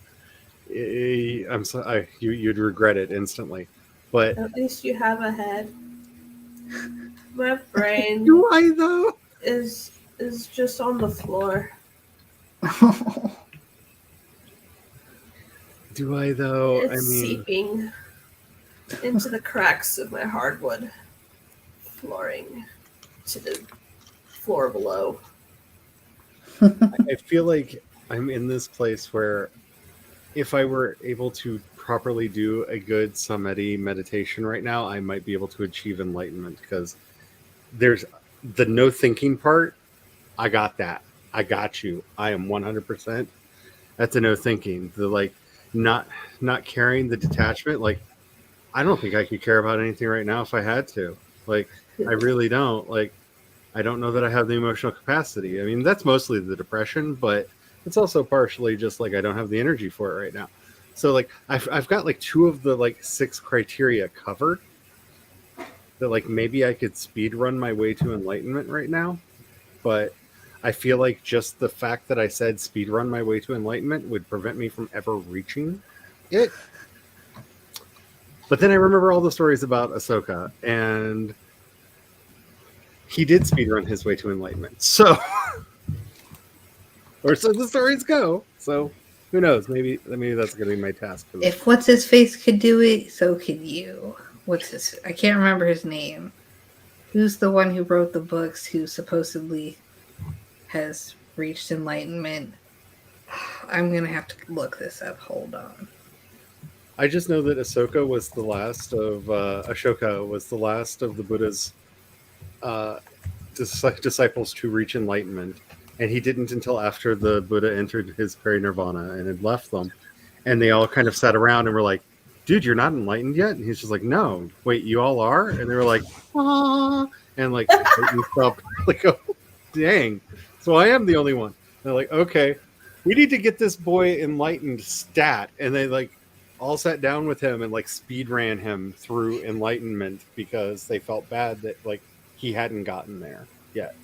you'd regret it instantly. But at least you have a head. My brain Do I though? is just on the floor. Do I though? It's I mean, seeping into the cracks of my hardwood flooring to the floor below. I feel like I'm in this place where if I were able to properly do a good samadhi meditation right now, I might be able to achieve enlightenment because there's the no thinking part. I got that. I got you. I am 100%. That's a no thinking. The like not caring, the detachment. Like I don't think I could care about anything right now if I had to. Like I really don't. Like I don't know that I have the emotional capacity. I mean, that's mostly the depression, but it's also partially just like I don't have the energy for it right now. So like I've got like 2 of the like 6 criteria covered that like maybe I could speed run my way to enlightenment right now, but I feel like just the fact that I said speed run my way to enlightenment would prevent me from ever reaching it. But then I remember all the stories about Ahsoka, and he did speedrun his way to enlightenment. So, or so the stories go. So, who knows? Maybe that's going to be my task for this. If what's his face could do it, so could you. What's his? I can't remember his name. Who's the one who wrote the books? Who supposedly has reached enlightenment? I'm gonna have to look this up. Hold on. I just know that Ahsoka was the last of Ashoka was the last of the Buddha's disciples to reach enlightenment, and he didn't until after the Buddha entered his parinirvana and had left them, and they all kind of sat around and were like, "Dude, you're not enlightened yet?" And he's just like, "No, wait, you all are?" And they were like, "Ah," and like he stopped, like, "Oh, dang!" So I am the only one. And they're like, "Okay, we need to get this boy enlightened stat," and they like all sat down with him and like speed ran him through enlightenment because they felt bad that like he hadn't gotten there yet.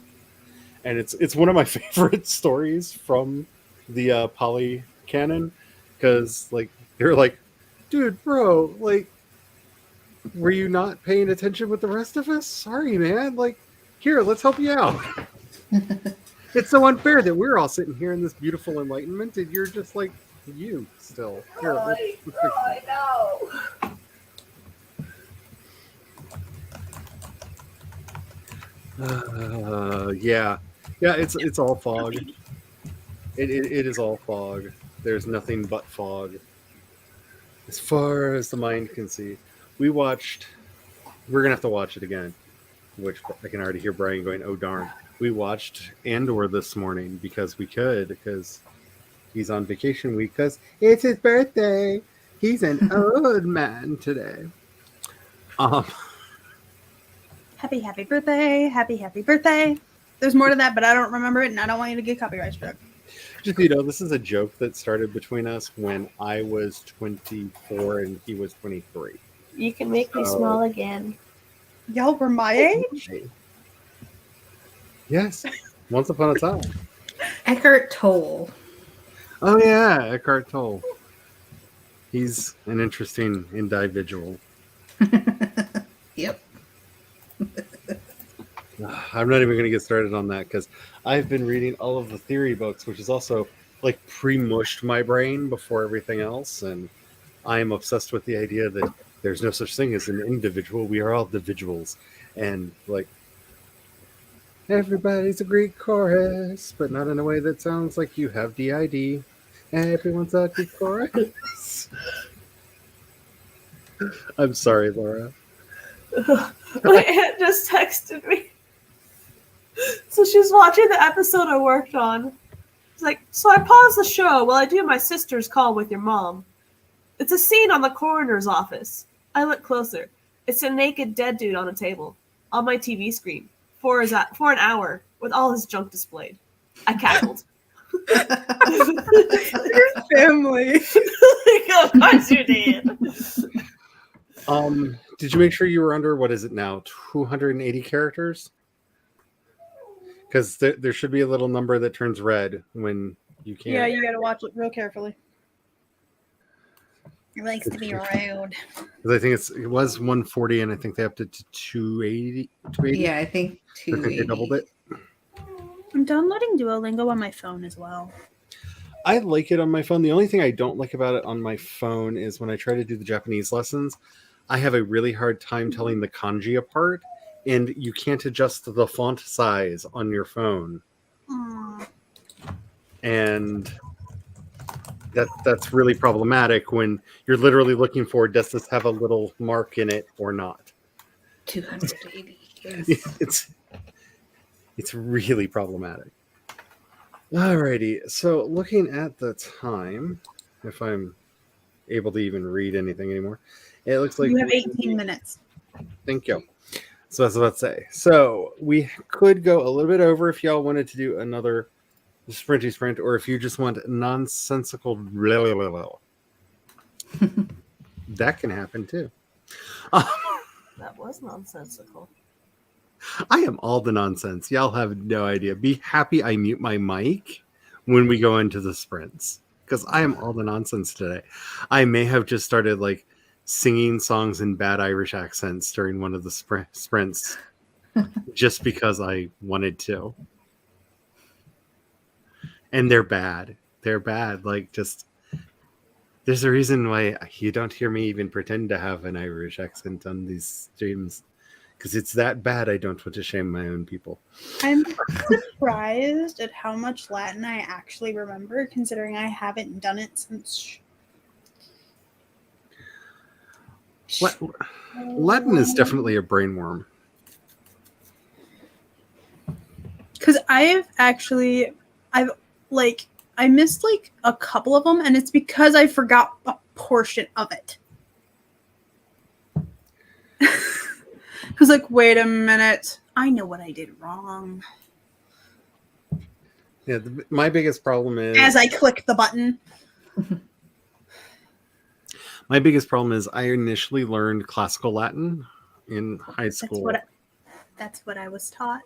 And it's one of my favorite stories from the Poly canon because like they're like, dude, bro, like, were you not paying attention with the rest of us? Sorry, man. Like, here, let's help you out. It's so unfair that we're all sitting here in this beautiful enlightenment and you're just like you still. Here, let's fix it. I know. Yeah, it's all fog. It is all fog. There's nothing but fog, as far as the mind can see. We're gonna have to watch it again, which I can already hear Brian going, "Oh darn!" We watched Andor this morning because we could, because he's on vacation week, because it's his birthday. He's an old man today. Happy birthday. Happy birthday. There's more to that, but I don't remember it, and I don't want you to get copyright struck. Just so you know, this is a joke that started between us when I was 24 and he was 23. You can make me small again. Y'all were my age? Yes, once upon a time. Eckhart Tolle. Oh yeah, Eckhart Tolle. He's an interesting individual. Yep. I'm not even going to get started on that because I've been reading all of the theory books, which is also like pre-mushed my brain before everything else, and I am obsessed with the idea that there's no such thing as an individual. We are all individuals, and like everybody's a Greek chorus, but not in a way that sounds like you have DID. Everyone's a Greek chorus. I'm sorry, Laura. My aunt just texted me. So she's watching the episode I worked on. She's like, so I paused the show while I do my sister's call with your mom. It's a scene on the coroner's office. I look closer. It's a naked dead dude on a table on my TV screen for an hour with all his junk displayed. I cackled. Your family. Of course you did. Did you make sure you were under, what is it now, 280 characters? Because there should be a little number that turns red when you can't. Yeah, you gotta watch it real carefully. He likes to be rude. Because I think it was 140, and I think they upped it to 280. Yeah, I think I think they doubled 280. it. I'm downloading Duolingo on my phone as well. I like it on my phone. The only thing I don't like about it on my phone is when I try to do the Japanese lessons, I have a really hard time telling the kanji apart, and you can't adjust the font size on your phone. And that's really problematic when you're literally looking for, does this have a little mark in it or not? 280. Yes. It's really problematic. Alrighty, so looking at the time, if I'm able to even read anything anymore, it looks like You have 18 minutes. Thank you. So that's what I'd say. So we could go a little bit over if y'all wanted to do another sprinty sprint, or if you just want nonsensical blah, blah, blah, blah. That can happen too. That was nonsensical. I am all the nonsense. Y'all have no idea. Be happy I mute my mic when we go into the sprints, because I am all the nonsense today. I may have just started like singing songs in bad Irish accents during one of the sprints just because I wanted to. And they're bad. They're bad. Like, just, there's a reason why you don't hear me even pretend to have an Irish accent on these streams. Because it's that bad, I don't want to shame my own people. I'm surprised at how much Latin I actually remember, considering I haven't done it since. Latin is definitely a brainworm. Because I missed like a couple of them, and it's because I forgot a portion of it. I was like, wait a minute, I know what I did wrong. Yeah, my biggest problem is, as I click the button. My biggest problem is I initially learned classical Latin in high school. That's what I was taught.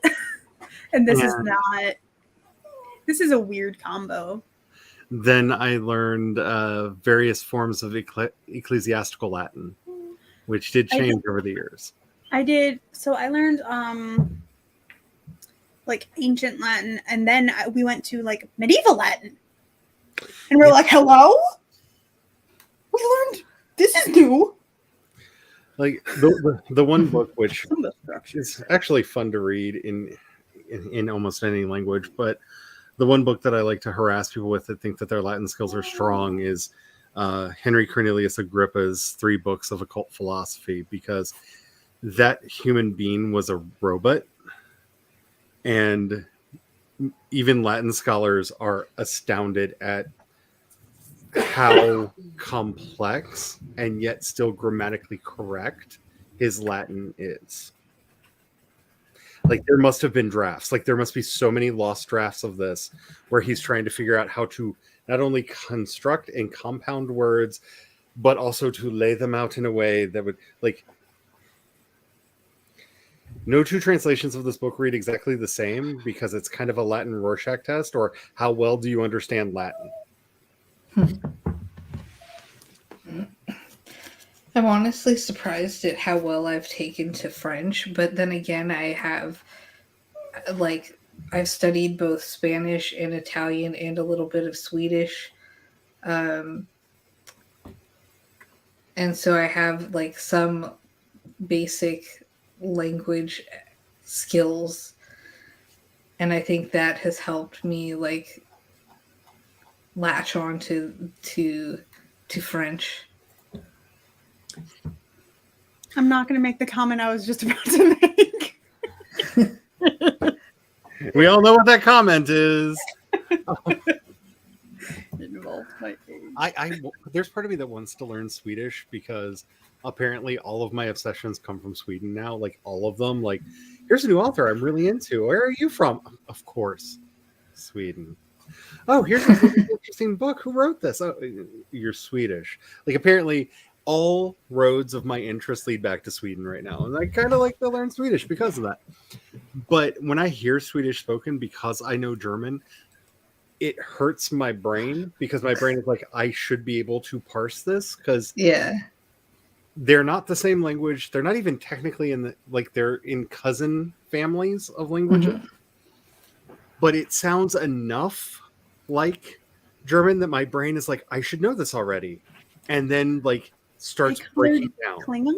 And this is not. This is a weird combo. Then I learned various forms of ecclesiastical Latin, which did change over the years. I did. So I learned like ancient Latin, and then we went to like medieval Latin, and we're like, "Hello, we learned this is new." Like the one book, which is actually fun to read in almost any language, but the one book that I like to harass people with that think that their Latin skills are strong is Henry Cornelius Agrippa's 3 books of occult philosophy, because that human being was a robot, and even Latin scholars are astounded at how complex and yet still grammatically correct his Latin is. Like, there must have been drafts. Like, there must be so many lost drafts of this where he's trying to figure out how to not only construct and compound words, but also to lay them out in a way that would, like, no 2 translations of this book read exactly the same, because it's kind of a Latin Rorschach test, or how well do you understand Latin? I'm honestly surprised at how well I've taken to French, but then again, I have, like, I've studied both Spanish and Italian and a little bit of Swedish. And so I have, like, some basic language skills. And I think that has helped me, like, latch on to French. I'm not going to make the comment I was just about to make. We all know what that comment is. Involved my age. There's part of me that wants to learn Swedish, because apparently all of my obsessions come from Sweden now. Like, all of them. Like, here's a new author I'm really into. Where are you from? Of course, Sweden. Oh, here's a really interesting book. Who wrote this? Oh, you're Swedish. Like, apparently all roads of my interest lead back to Sweden right now. And I kind of like to learn Swedish because of that. But when I hear Swedish spoken, because I know German, it hurts my brain because my brain is like, I should be able to parse this because Yeah. they're not the same language. They're not even technically in the like they're in cousin families of languages, Mhm. but it sounds enough like German that my brain is like, I should know this already, and then like starts Like breaking down. Klingon?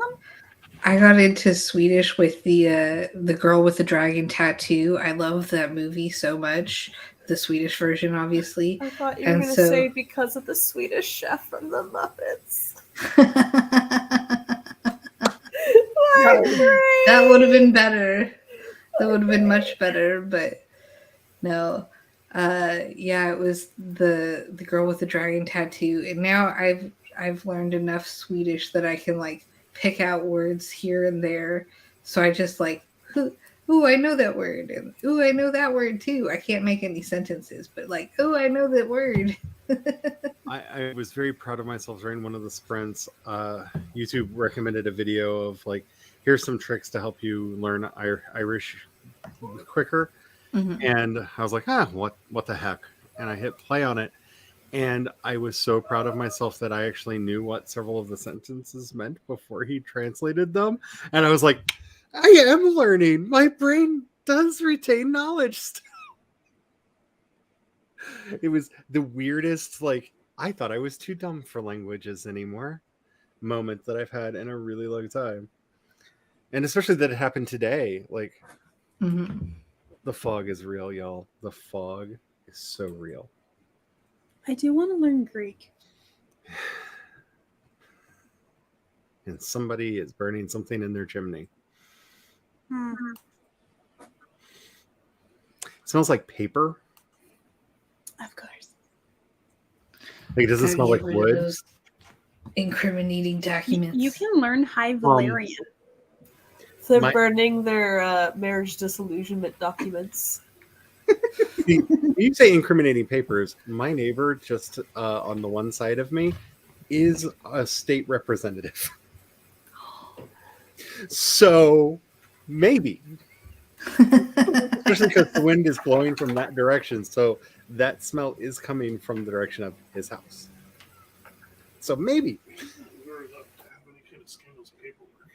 I got into Swedish with the girl with the dragon tattoo. I love that movie so much. The Swedish version, obviously. I thought you were And going to so say because of the Swedish chef from the Muppets. that would have been better. That would have been much better, but no. Yeah, it was the girl with the dragon tattoo, and now I've learned enough Swedish that I can like pick out words here and there. So I just like, ooh, I know that word, and ooh, I know that word too. I can't make any sentences, but like, ooh, I know that word. I was very proud of myself during one of the sprints. YouTube recommended a video of like, here's some tricks to help you learn Irish quicker. Mhm. And I was like, what the heck? And I hit play on it. And I was so proud of myself that I actually knew what several of the sentences meant before he translated them. And I was like, I am learning. My brain does retain knowledge still. It was the weirdest, like, I thought I was too dumb for languages anymore moment that I've had in a really long time. And especially that it happened today. Like, Mhm. the fog is real, y'all. The fog is so real. I do want to learn Greek. And somebody is burning something in their chimney. Hmm. It smells like paper. Of course. Like, does it How smell to like get rid of wood? those incriminating documents. You can learn High Valerian. They're My- burning their marriage disillusionment documents. See, when you say incriminating papers, my neighbor just on the one side of me is a state representative. So maybe, especially because the wind is blowing from that direction, so that smell is coming from the direction of his house. So maybe, Very lucky to have any kind of scandals and paperwork.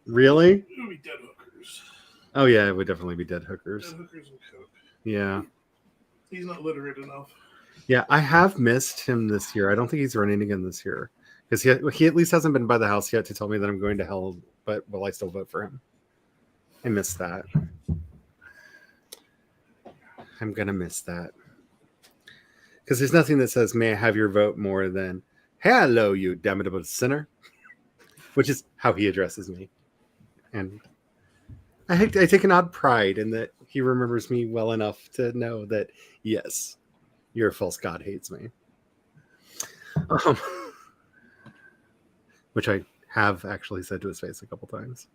really? It would be dead hookers. Oh yeah, it would definitely be dead hookers. Dead hookers and coke. Yeah, He's not literate enough. yeah. I have missed him this year. I don't think he's running again this year because he at least hasn't been by the house yet to tell me that I'm going to hell. But will I still vote for him? I miss that. I'm gonna miss that because there's nothing that says "May I have your vote" more than "Hello, you damnable sinner," which is how he addresses me, and I take an odd pride in that he remembers me well enough to know that yes, your false god hates me, um, which I have actually said to his face a couple times.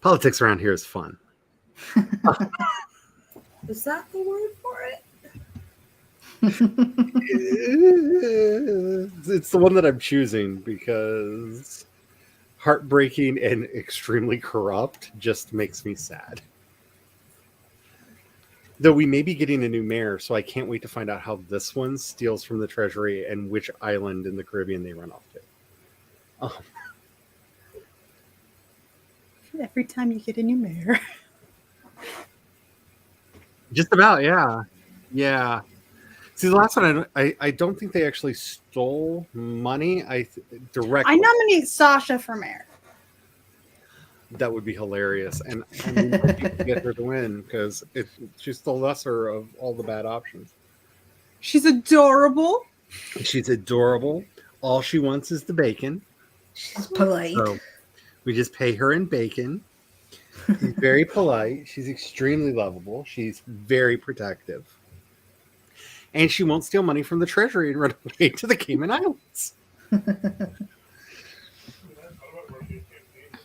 Politics around here is fun. Is that the word for it? It's the one that I'm choosing because heartbreaking and extremely corrupt just makes me sad. Though we may be getting a new mayor, so I can't wait to find out how this one steals from the treasury and which island in the Caribbean they run off to. Every time you get a new mayor. Just about, yeah. Yeah. See, the last one, I don't think they actually stole money. Directly. I nominate Sasha for mayor. That would be hilarious, and I mean, I think we get her to win because she's the lesser of all the bad options. She's adorable. She's adorable. All she wants is the bacon. She's polite. So we just pay her in bacon. She's very polite. She's extremely lovable. She's very protective. And she won't steal money from the treasury and run away to the Cayman Islands. I mean, I thought about running a campaign.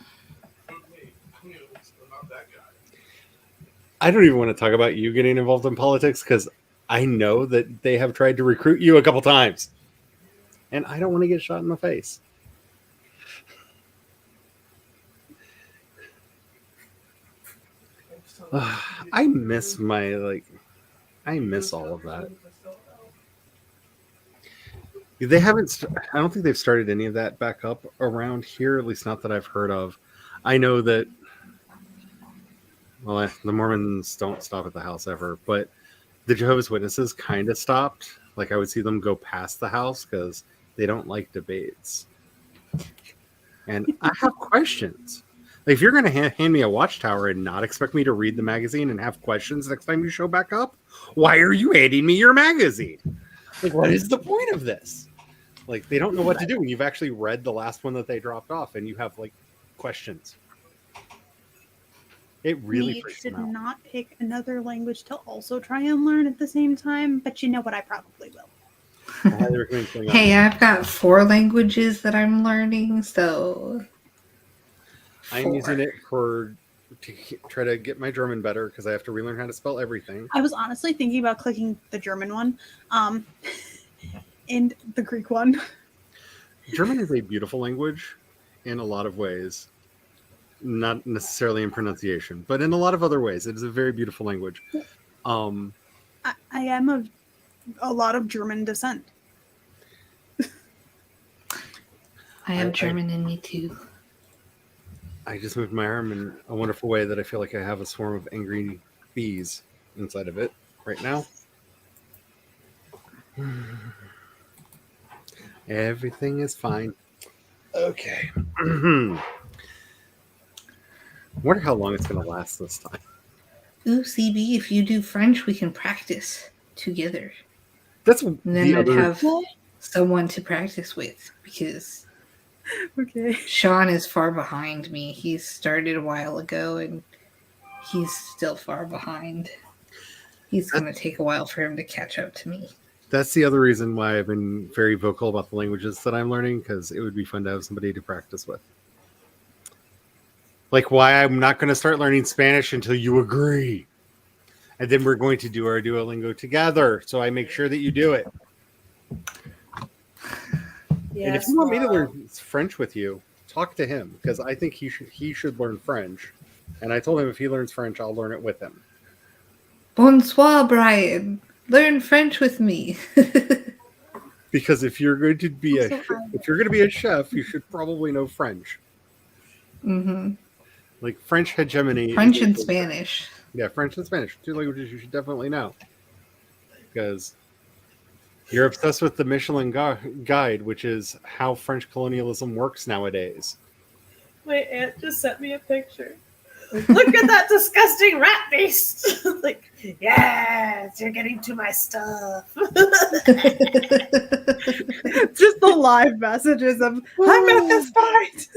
Vote me. I'm not that guy. I don't even want to talk about you getting involved in politics because I know that they have tried to recruit you a couple times. And I don't want to get shot in the face. I miss my I miss all of that. They haven't. I don't think they've started any of that back up around here. At least not that I've heard of. I know that. Well, the Mormons don't stop at the house ever, but the Jehovah's Witnesses kind of stopped. Like I would see them go past the house because they don't like debates. And I have questions. Like if you're going to hand me a watchtower and not expect me to read the magazine and have questions next time you show back up, why are you handing me your magazine? Like, what is the point of this? Like, they don't know what to do when you've actually read the last one that they dropped off and you have, like, questions. It really We freaks should them out. not pick another language to also try and learn at the same time, but you know what? I probably will. I highly recommend putting on- Hey, I've got 4 languages that I'm learning, so I'm using it to try to get my German better because I have to relearn how to spell everything. I was honestly thinking about clicking the German one, and the Greek one. German is a beautiful language in a lot of ways. Not necessarily in pronunciation, but in a lot of other ways. It is a very beautiful language. I am of a lot of German descent. I have German in me too. I just moved my arm in a wonderful way that I feel like I have a swarm of angry bees inside of it right now. Everything is fine. Okay. Wonder how long it's going to last this time. Ooh, CB, if you do French, we can practice together. That's And then the I'd other. have someone to practice with because Okay. Sean is far behind me. He started a while ago and he's still far behind. He's going to take a while for him to catch up to me. That's the other reason why I've been very vocal about the languages that I'm learning, because it would be fun to have somebody to practice with. Like why I'm not going to start learning Spanish until you agree. And then we're going to do our Duolingo together, so I make sure that you do it. Yes, And if you want me to learn French with you, talk to him, because I think he should learn French. And I told him if he learns French, I'll learn it with him. Bonsoir, Brian. Learn French with me. Because if you're going to be a chef, you should probably know French. Mm-hmm. Like French hegemony. French and Spanish. Yeah, French and Spanish. 2 languages you should definitely know. Because you're obsessed with the Michelin Guide, which is how French colonialism works nowadays. My aunt just sent me a picture. Look at that disgusting rat beast. Like, yes, you're getting to my stuff. Just the live messages of, I'm at this point.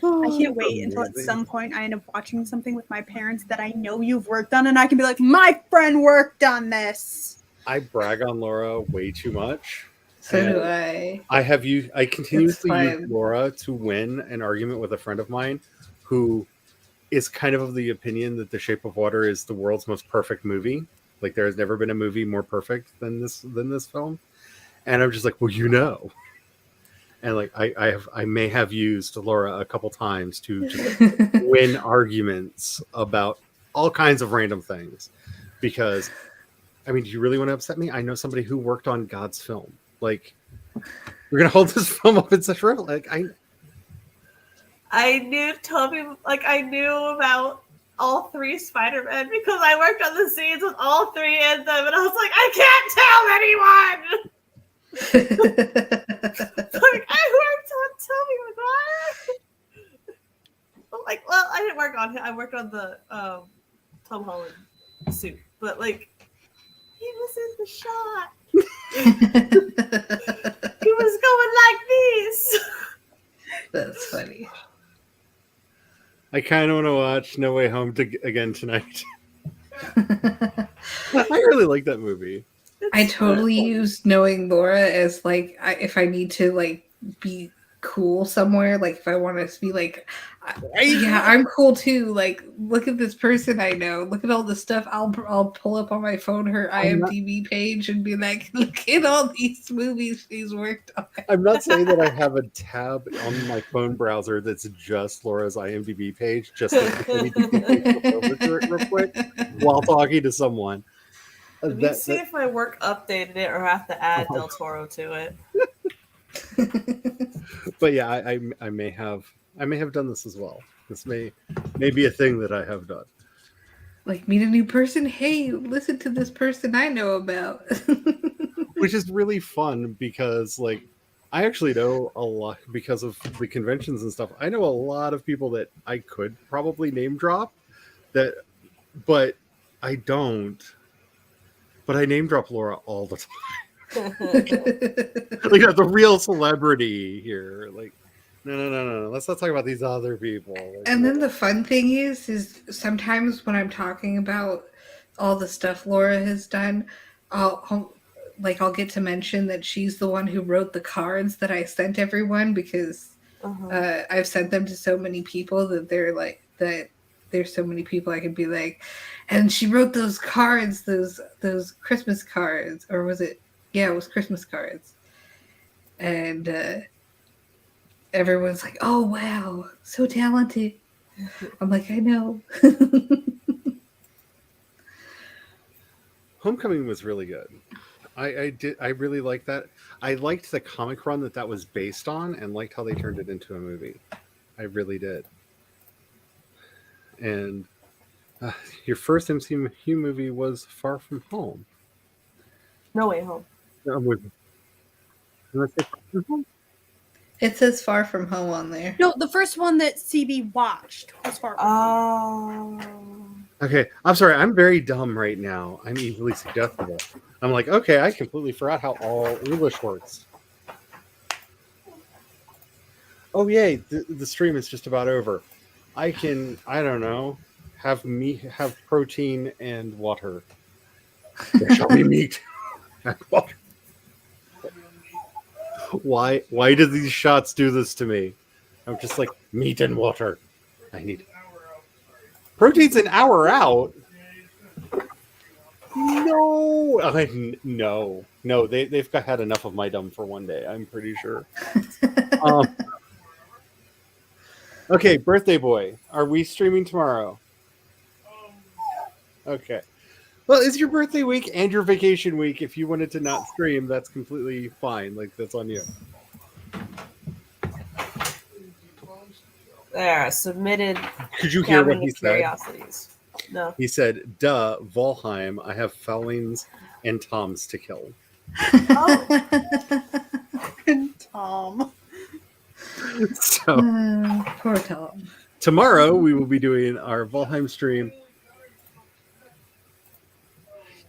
I can't wait until at some point I end up watching something with my parents that I know you've worked on, and I can be like, my friend worked on this. I brag on Laura way too much. So do I. I continuously It's use fine. Laura to win an argument with a friend of mine who is kind of the opinion that The Shape of Water is the world's most perfect movie. Like there has never been a movie more perfect than this film. And I'm just like, well, you know. And like I may have used Laura a couple times to just win arguments about all kinds of random things. Because I mean, do you really want to upset me? I know somebody who worked on God's film. Like, we're gonna hold this film up in such real. Like, I knew I knew about all 3 Spider-Men because I worked on the scenes with all 3 of them, and I was like, I can't tell anyone. Like, I worked on Tobey Maguire. I'm like, well, I didn't work on him. I worked on the Tom Holland suit, but like, he was in the shot. He was going like this. That's funny. I kind of want to watch No Way Home again tonight. I really like that movie. I totally used knowing Laura as like if I need to like be cool somewhere, like if I want to be like, yeah, I'm cool too. Like, look at this person I know. Look at all the stuff. I'll pull up on my phone her IMDb page and be like, look at all these movies she's worked on. I'm not saying that I have a tab on my phone browser that's just Laura's IMDb page, just in case I need to flip over to it real quick while talking to someone. Let me see if my work updated it or have to add Del Toro to it. But yeah, I may have done this as well. This may be a thing that I have done. Like, meet a new person. Hey, listen to this person I know about. Which is really fun because, like, I actually know a lot because of the conventions and stuff. I know a lot of people that I could probably name drop, but I don't. But I name drop Laura all the time. Like, the real celebrity here. Like, no. Let's not talk about these other people. Like, and then the fun thing is sometimes when I'm talking about all the stuff Laura has done, I'll get to mention that she's the one who wrote the cards that I sent everyone because I've sent them to so many people that they're like that. There's so many people I could be like, and she wrote those cards, those Christmas cards, or was it? Yeah, it was Christmas cards, and everyone's like, "Oh wow, so talented." I'm like, I know. Homecoming was really good. I really liked that. I liked the comic run that was based on, and liked how they turned it into a movie. I really did. And your first MCU movie was Far From Home. No Way Home. It says Far From Home on there. No, the first one that CB watched was Far From Home. Okay, I'm sorry. I'm very dumb right now. I'm easily suggestible. I'm like, okay, I completely forgot how all English works. Oh, yay, the stream is just about over. I don't know, have protein and water. There shall be meat and water. Why do these shots do this to me? I'm just like, meat and water. I need protein's an hour out. No, they've had enough of my dumb for one day. I'm pretty sure. Okay, birthday boy. Are we streaming tomorrow? Okay. Well, it's your birthday week and your vacation week. If you wanted to not stream, that's completely fine. Like, that's on you. There, submitted. Could you hear what he said? Curiosities. No. He said, duh, Valheim, I have Fellings and Toms to kill. Oh. Tom. So, poor Tom. Tomorrow, we will be doing our Valheim stream.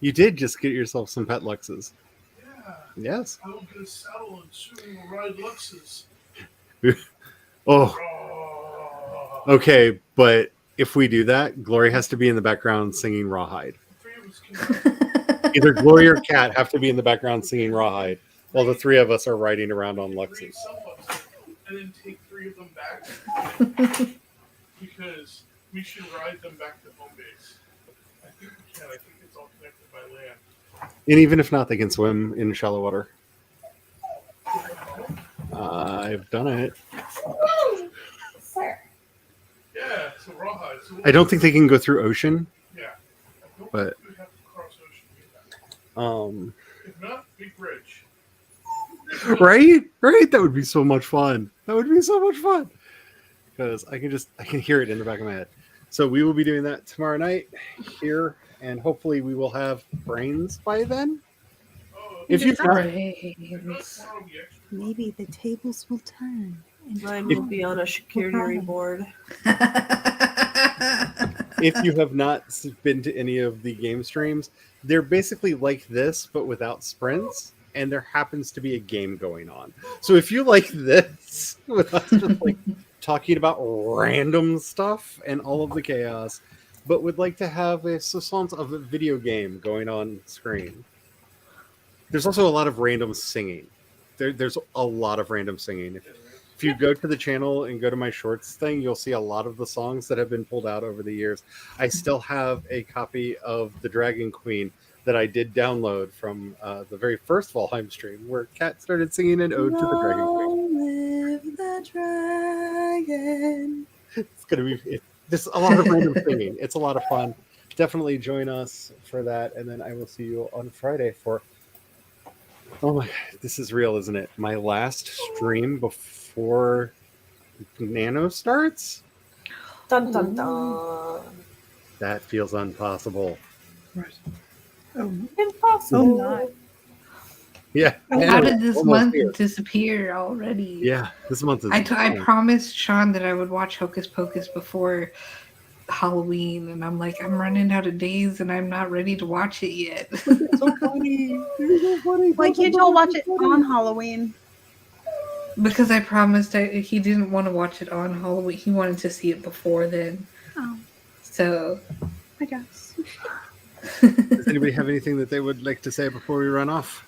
You did just get yourself some pet Luxes. Yeah. Yes. I will get a saddle and soon will ride Luxes. Oh. Okay, but if we do that, Glory has to be in the background singing Rawhide. Either Glory or Cat have to be in the background singing Rawhide, while the three of us are riding around on Luxes. And then take 3 of them back because we should ride them back to home base. I think we can. I think it's all connected by land. And even if not, they can swim in shallow water. I've done it. Yeah, so rawhide. So I don't think they can go through ocean. Yeah, but we have to cross ocean. If not, big bridge. Right? That would be so much fun. Because I can hear it in the back of my head. So we will be doing that tomorrow night here, and hopefully we will have brains by then. If you've not, maybe the tables will turn. Mine will be on a charcuterie board. If you have not been to any of the game streams, they're basically like this, but without sprints. And there happens to be a game going on. So if you like this, with us just like talking about random stuff and all of the chaos, but would like to have a sense of a video game going on screen. There's also a lot of random singing. There's a lot of random singing. If you go to the channel and go to my shorts thing, you'll see a lot of the songs that have been pulled out over the years. I still have a copy of The Dragon Queen that I did download from the very first Valheim stream where Kat started singing an ode to the Dragon Queen. Long live the dragon. It's going to be just a lot of random singing. It's a lot of fun. Definitely join us for that. And then I will see you on Friday for, oh my, this is real, isn't it? My last stream before NaNo starts? Dun dun dun. That feels impossible. Right. Impossible. Oh, not. Yeah. Oh, How NaNo did this almost month here. disappear already? Yeah, this month is. I promised Sean that I would watch Hocus Pocus before Halloween, and I'm like, I'm running out of days, and I'm not ready to watch it yet. It's so funny. It's so funny. Why can't y'all watch it on Halloween? Because I promised he didn't want to watch it on Halloween. He wanted to see it before then. Oh, So, I guess. Does anybody have anything that they would like to say before we run off?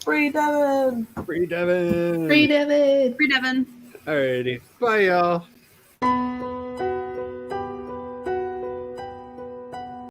Free Devin. Free Devin. free David! Free Devin. Alrighty. Bye, y'all.